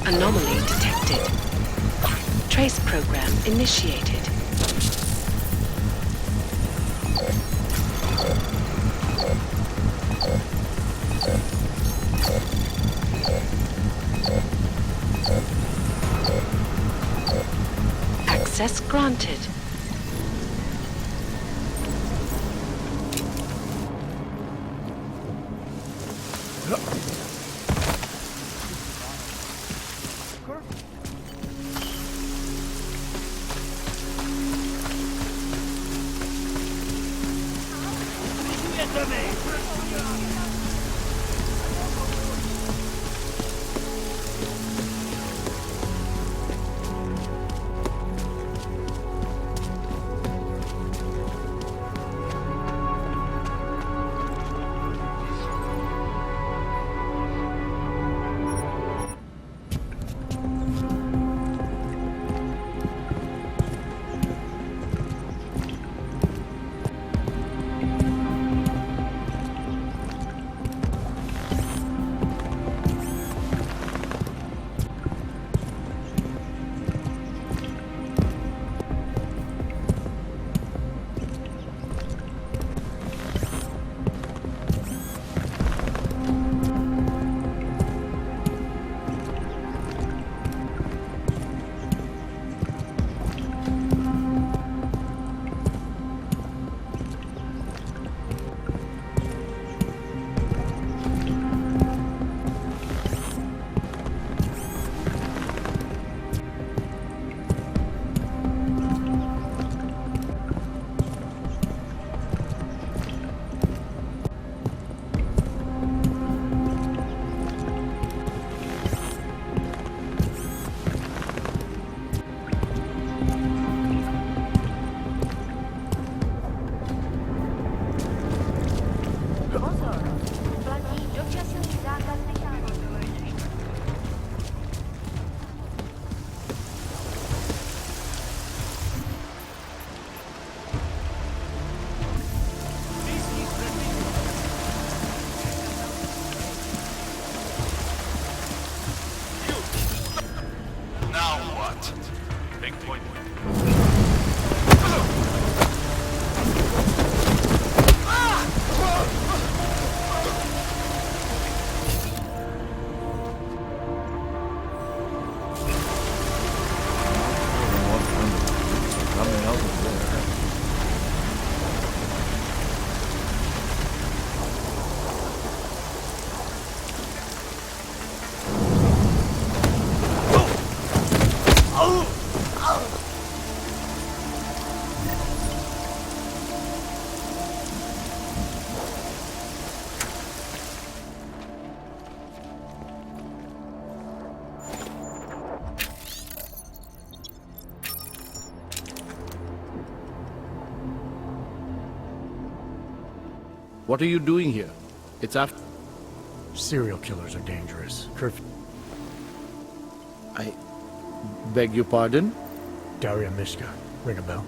Anomaly detected. Trace program initiated. Access granted. What are you doing here? It's after... Serial killers are dangerous. Curfew. I beg your pardon? Daria Mishka. Ring a bell?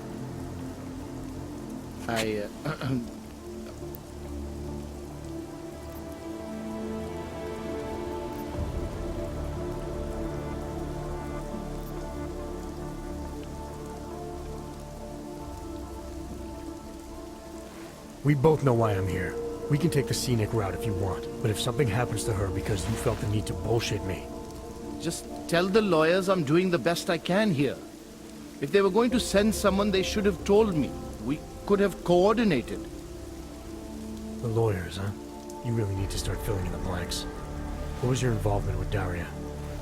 We both know why I'm here. We can take the scenic route if you want, but if something happens to her because you felt the need to bullshit me... Just tell the lawyers I'm doing the best I can here. If they were going to send someone, they should have told me. We could have coordinated. The lawyers, huh? You really need to start filling in the blanks. What was your involvement with Daria?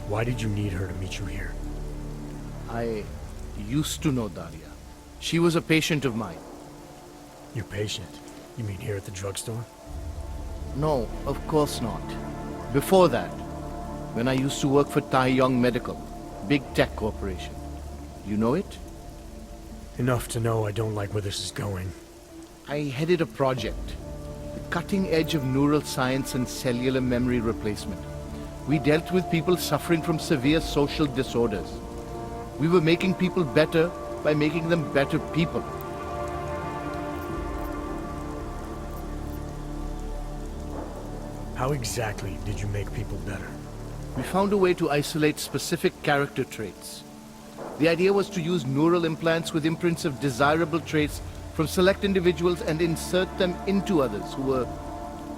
Why did you need her to meet you here? I used to know Daria. She was a patient of mine. Your patient? You mean here at the drugstore? No, of course not. Before that, when I used to work for Tai Yong Medical, big tech corporation. You know it? Enough to know I don't like where this is going. I headed a project. The cutting edge of neural science and cellular memory replacement. We dealt with people suffering from severe social disorders. We were making people better by making them better people. How exactly did you make people better? We found a way to isolate specific character traits. The idea was to use neural implants with imprints of desirable traits from select individuals and insert them into others who were,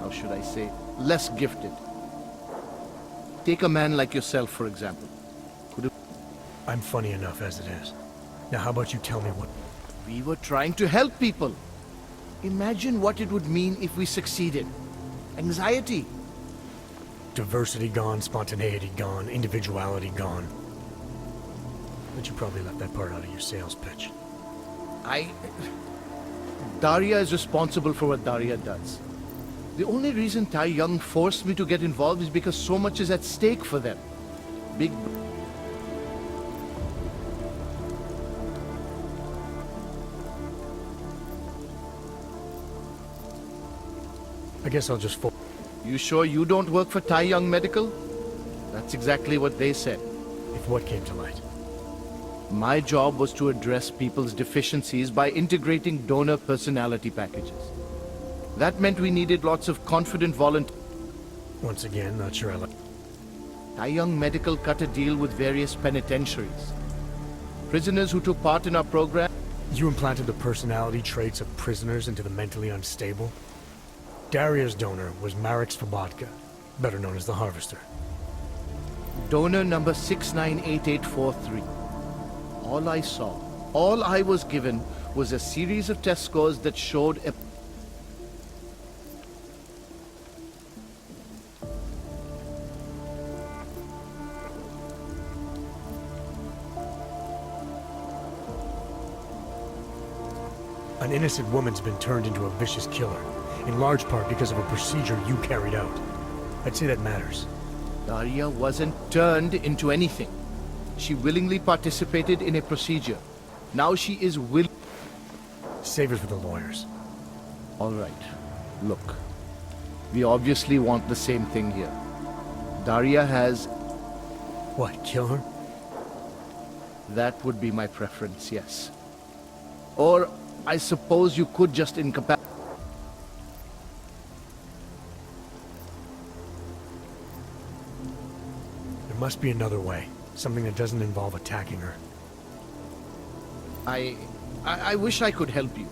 how should I say, less gifted. Take a man like yourself, for example. I'm funny enough as it is. Now how about you tell me what... We were trying to help people. Imagine what it would mean if we succeeded. Anxiety. Diversity gone, spontaneity gone, individuality gone. But you probably left that part out of your sales pitch. Daria is responsible for what Daria does. The only reason Tai Yong forced me to get involved is because so much is at stake for them. Big... I guess I'll just... You sure you don't work for Tai Yong Medical? That's exactly what they said. If what came to light? My job was to address people's deficiencies by integrating donor personality packages. That meant we needed lots of confident volunteers. Once again, not sure I like... Tai Yong Medical cut a deal with various penitentiaries. Prisoners who took part in our program... You implanted the personality traits of prisoners into the mentally unstable? Daria's donor was Marek Svobotka, better known as the Harvester. Donor number 698843. All I saw, all I was given, was a series of test scores that showed a... An innocent woman's been turned into a vicious killer, in large part because of a procedure you carried out. I'd say that matters. Daria wasn't turned into anything. She willingly participated in a procedure. Now she is Save it for the lawyers. All right. Look. We obviously want the same thing here. Daria has... What, kill her? That would be my preference, yes. Or, I suppose you could just incapacitate... There must be another way. Something that doesn't involve attacking her. I wish I could help you.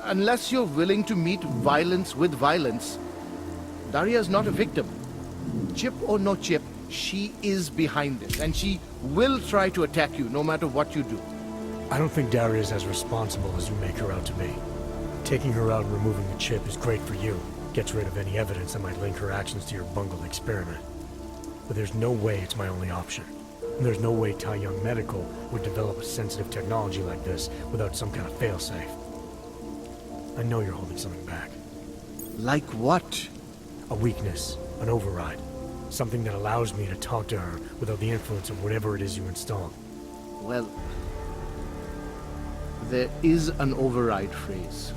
Unless you're willing to meet violence with violence, Daria's not a victim. Chip or no chip, she is behind this, and she will try to attack you no matter what you do. I don't think Daria's as responsible as you make her out to be. Taking her out and removing the chip is great for you. Gets rid of any evidence that might link her actions to your bungled experiment. But there's no way it's my only option. And there's no way Tai Yong Medical would develop a sensitive technology like this without some kind of failsafe. I know you're holding something back. Like what? A weakness, an override. Something that allows me to talk to her without the influence of whatever it is you install. Well, there is an override phrase.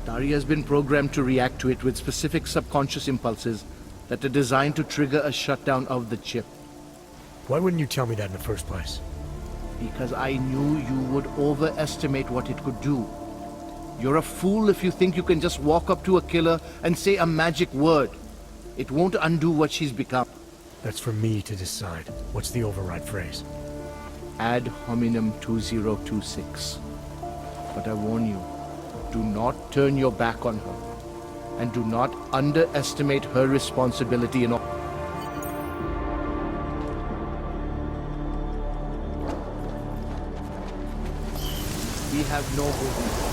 Daria has been programmed to react to it with specific subconscious impulses that are designed to trigger a shutdown of the chip. Why wouldn't you tell me that in the first place? Because I knew you would overestimate what it could do. You're a fool if you think you can just walk up to a killer and say a magic word. It won't undo what she's become. That's for me to decide. What's the override phrase? Ad hominem 2026. But I warn you, do not turn your back on her. And do not underestimate her responsibility in all. We have no hope.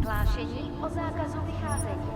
Hlášení o zákazu vycházení.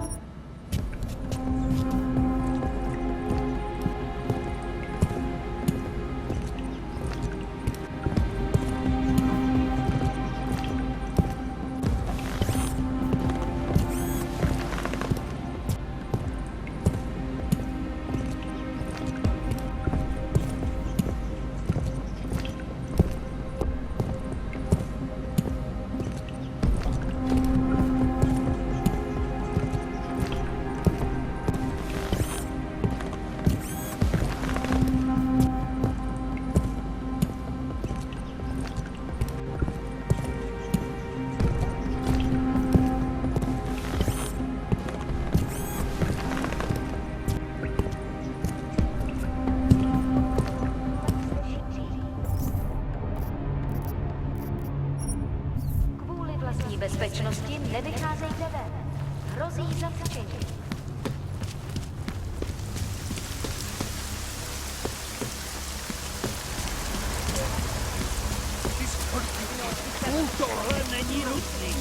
Bezpečnosti nevycházejte ven. Hrozí zatčení. Tohle není nutný.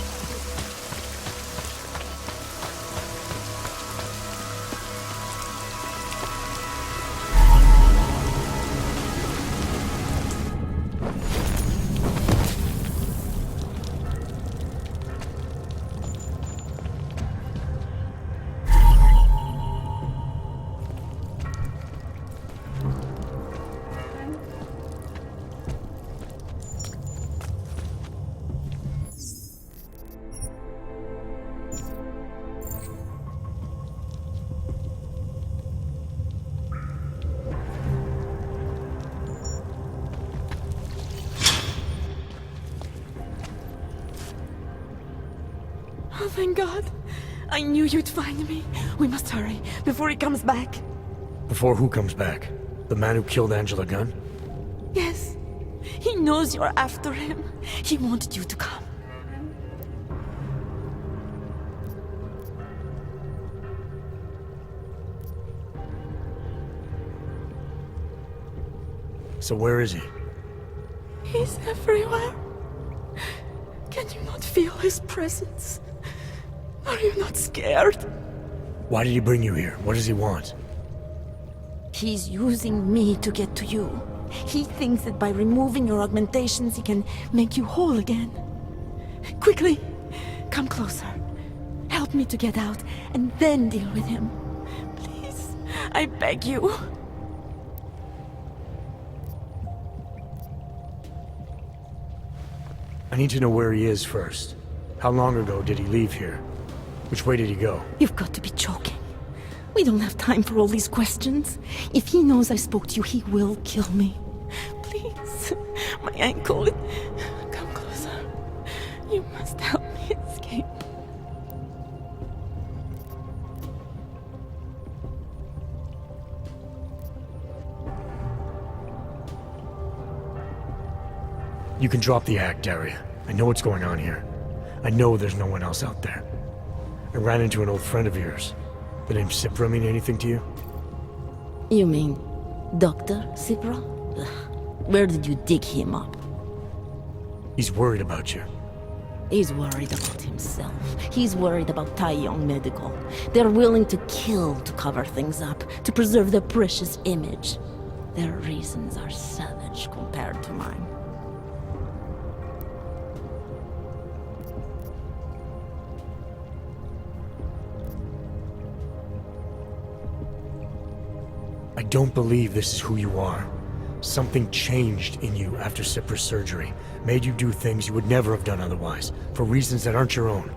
Oh, thank God. I knew you'd find me. We must hurry, before he comes back. Before who comes back? The man who killed Angela Gunn? Yes. He knows you're after him. He wanted you to come. So where is he? He's everywhere. Can you not feel his presence? Are you not scared? Why did he bring you here? What does he want? He's using me to get to you. He thinks that by removing your augmentations, he can make you whole again. Quickly, come closer. Help me to get out, and then deal with him. Please, I beg you. I need to know where he is first. How long ago did he leave here? Which way did he go? You've got to be joking. We don't have time for all these questions. If he knows I spoke to you, he will kill me. Please, my ankle. Come closer. You must help me escape. You can drop the act, Daria. I know what's going on here. I know there's no one else out there. I ran into an old friend of yours. The name Cipra mean anything to you? You mean Dr. Cipra? Where did you dig him up? He's worried about you. He's worried about himself. He's worried about Taiyong Medical. They're willing to kill to cover things up, to preserve their precious image. Their reasons are savage compared to mine. I don't believe this is who you are. Something changed in you after Cypra's surgery, made you do things you would never have done otherwise, for reasons that aren't your own.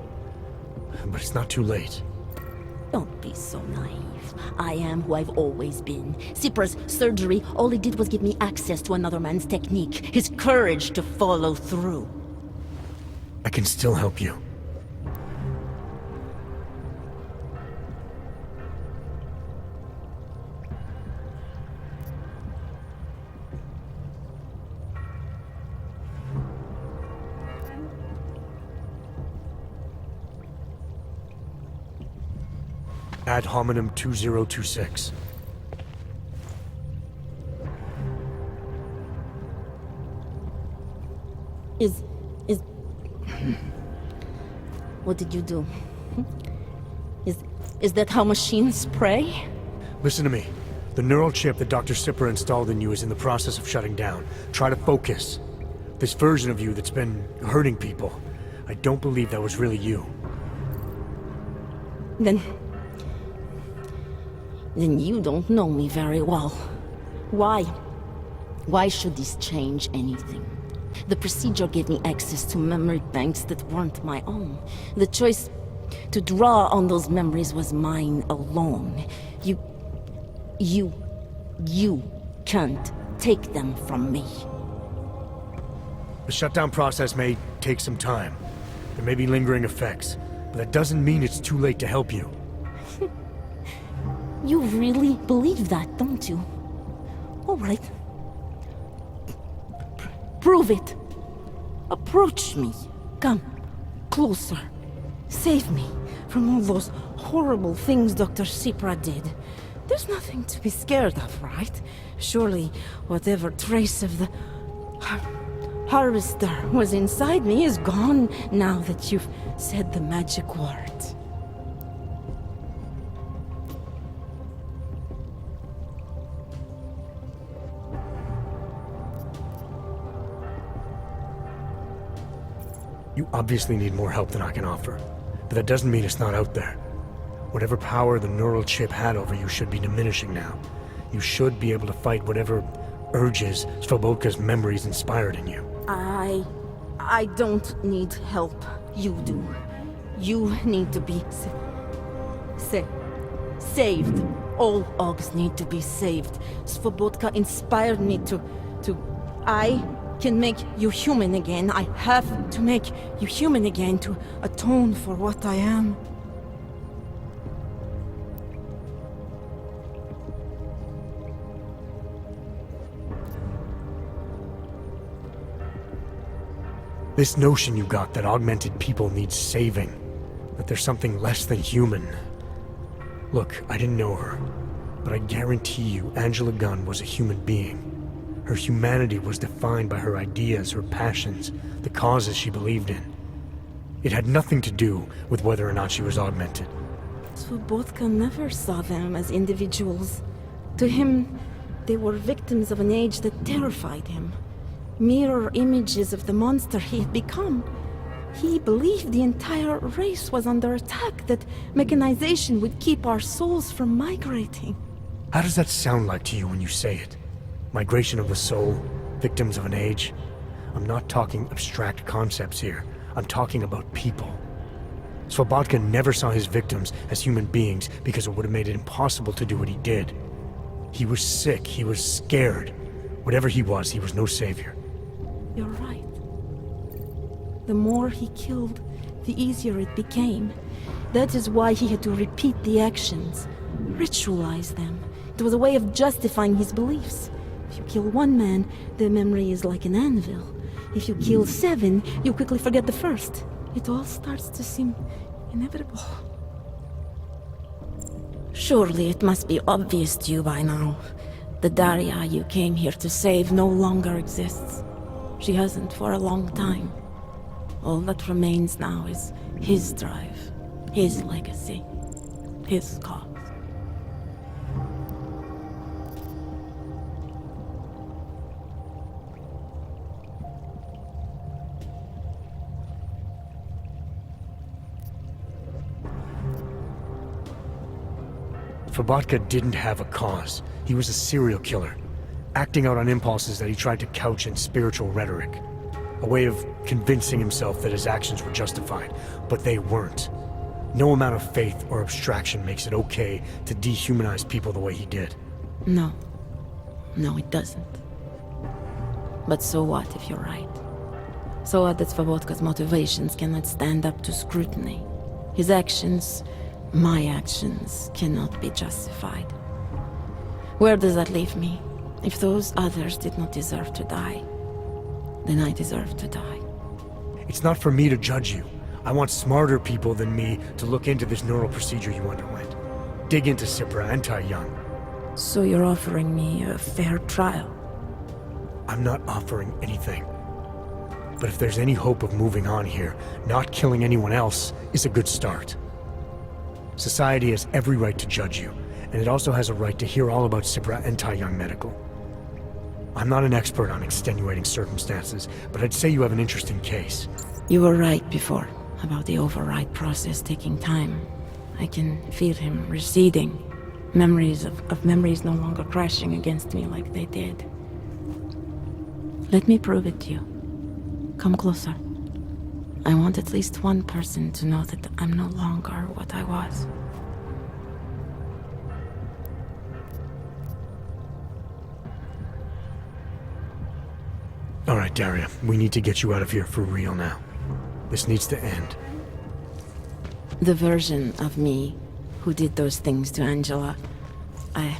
But it's not too late. Don't be so naive. I am who I've always been. Cypra's surgery, all it did was give me access to another man's technique, his courage to follow through. I can still help you. Ad hominem 2026. What did you do? Is that how machines pray? Listen to me. The neural chip that Dr. Cypra installed in you is in the process of shutting down. Try to focus. This version of you that's been hurting people, I don't believe that was really you. Then you don't know me very well. Why? Why should this change anything? The procedure gave me access to memory banks that weren't my own. The choice to draw on those memories was mine alone. You can't take them from me. The shutdown process may take some time. There may be lingering effects, but that doesn't mean it's too late to help you. You really believe that, don't you? All right. Prove it. Approach me. Come. Closer. Save me from all those horrible things Dr. Cypra did. There's nothing to be scared of, right? Surely, whatever trace of the harvester was inside me is gone now that you've said the magic words. You obviously need more help than I can offer, but that doesn't mean it's not out there. Whatever power the neural chip had over you should be diminishing now. You should be able to fight whatever urges Svobodka's memories inspired in you. I don't need help. You do. You need to be saved. All Ogs need to be saved. Svobodka inspired me to... I can make you human again. I have to make you human again to atone for what I am. This notion you got that augmented people need saving, that there's something less than human. Look, I didn't know her, but I guarantee you Angela Gunn was a human being. Her humanity was defined by her ideas, her passions, the causes she believed in. It had nothing to do with whether or not she was augmented. Svobodka never saw them as individuals. To him, they were victims of an age that terrified him. Mirror images of the monster he had become. He believed the entire race was under attack, that mechanization would keep our souls from migrating. How does that sound like to you when you say it? Migration of the soul, victims of an age? I'm not talking abstract concepts here. I'm talking about people. Svobodka never saw his victims as human beings because it would have made it impossible to do what he did. He was sick, he was scared. Whatever he was no savior. You're right. The more he killed, the easier it became. That is why he had to repeat the actions, ritualize them. It was a way of justifying his beliefs. If you kill one man, the memory is like an anvil. If you kill 7, you quickly forget the first. It all starts to seem inevitable. Surely it must be obvious to you by now. The Daria you came here to save no longer exists. She hasn't for a long time. All that remains now is his drive, his legacy, his cause. Fabatka didn't have a cause. He was a serial killer, acting out on impulses that he tried to couch in spiritual rhetoric. A way of convincing himself that his actions were justified, but they weren't. No amount of faith or abstraction makes it okay to dehumanize people the way he did. No. No, it doesn't. But so what if you're right? So what that Svabodka's motivations cannot stand up to scrutiny? His actions, my actions, cannot be justified. Where does that leave me? If those others did not deserve to die, then I deserve to die. It's not for me to judge you. I want smarter people than me to look into this neural procedure you underwent. Dig into Cipra and Tai Young. So you're offering me a fair trial? I'm not offering anything. But if there's any hope of moving on here, not killing anyone else is a good start. Society has every right to judge you, and it also has a right to hear all about Cipra and Tai Young Medical. I'm not an expert on extenuating circumstances, but I'd say you have an interesting case. You were right before, about the override process taking time. I can feel him receding. Memories of memories no longer crashing against me like they did. Let me prove it to you. Come closer. I want at least one person to know that I'm no longer what I was. All right, Daria, we need to get you out of here for real now. This needs to end. The version of me who did those things to Angela, I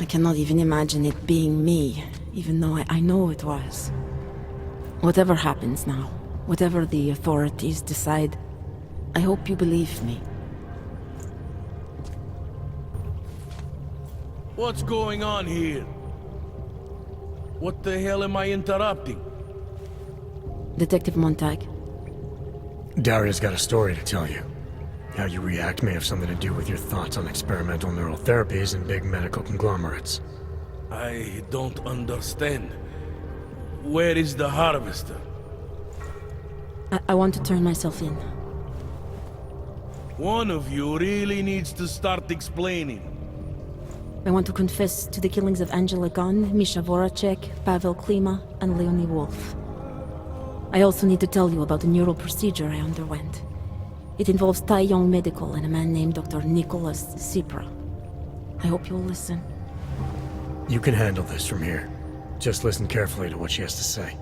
cannot even imagine it being me, even though I know it was. Whatever happens now, whatever the authorities decide, I hope you believe me. What's going on here? What the hell am I interrupting? Detective Montag. Daria's got a story to tell you. How you react may have something to do with your thoughts on experimental neural therapies and big medical conglomerates. I don't understand. Where is the harvester? I want to turn myself in. One of you really needs to start explaining. I want to confess to the killings of Angela Gunn, Misha Voracek, Pavel Klima, and Leonie Wolf. I also need to tell you about the neural procedure I underwent. It involves Tai Young Medical and a man named Dr. Nicholas Cipra. I hope you'll listen. You can handle this from here. Just listen carefully to what she has to say.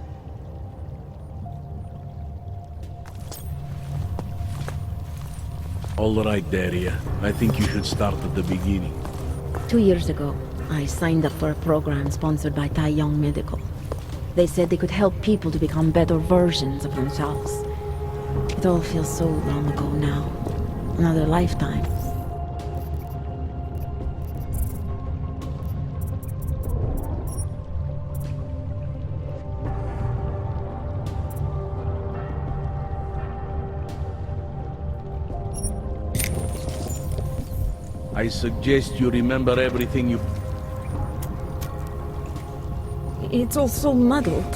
All right, Daria. I think you should start at the beginning. 2 years ago, I signed up for a program sponsored by Tai Young Medical. They said they could help people to become better versions of themselves. It all feels so long ago now. Another lifetime. I suggest you remember everything you... It's all so muddled.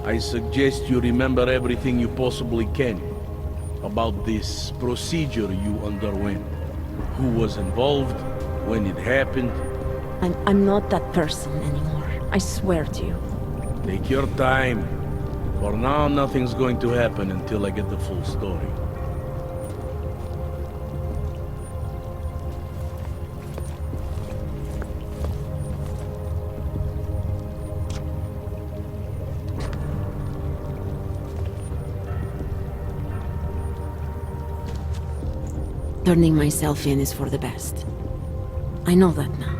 I suggest you remember everything you possibly can about this procedure you underwent. Who was involved, when it happened. I'm not that person anymore. I swear to you. Take your time. For now, nothing's going to happen until I get the full story. Turning myself in is for the best. I know that now.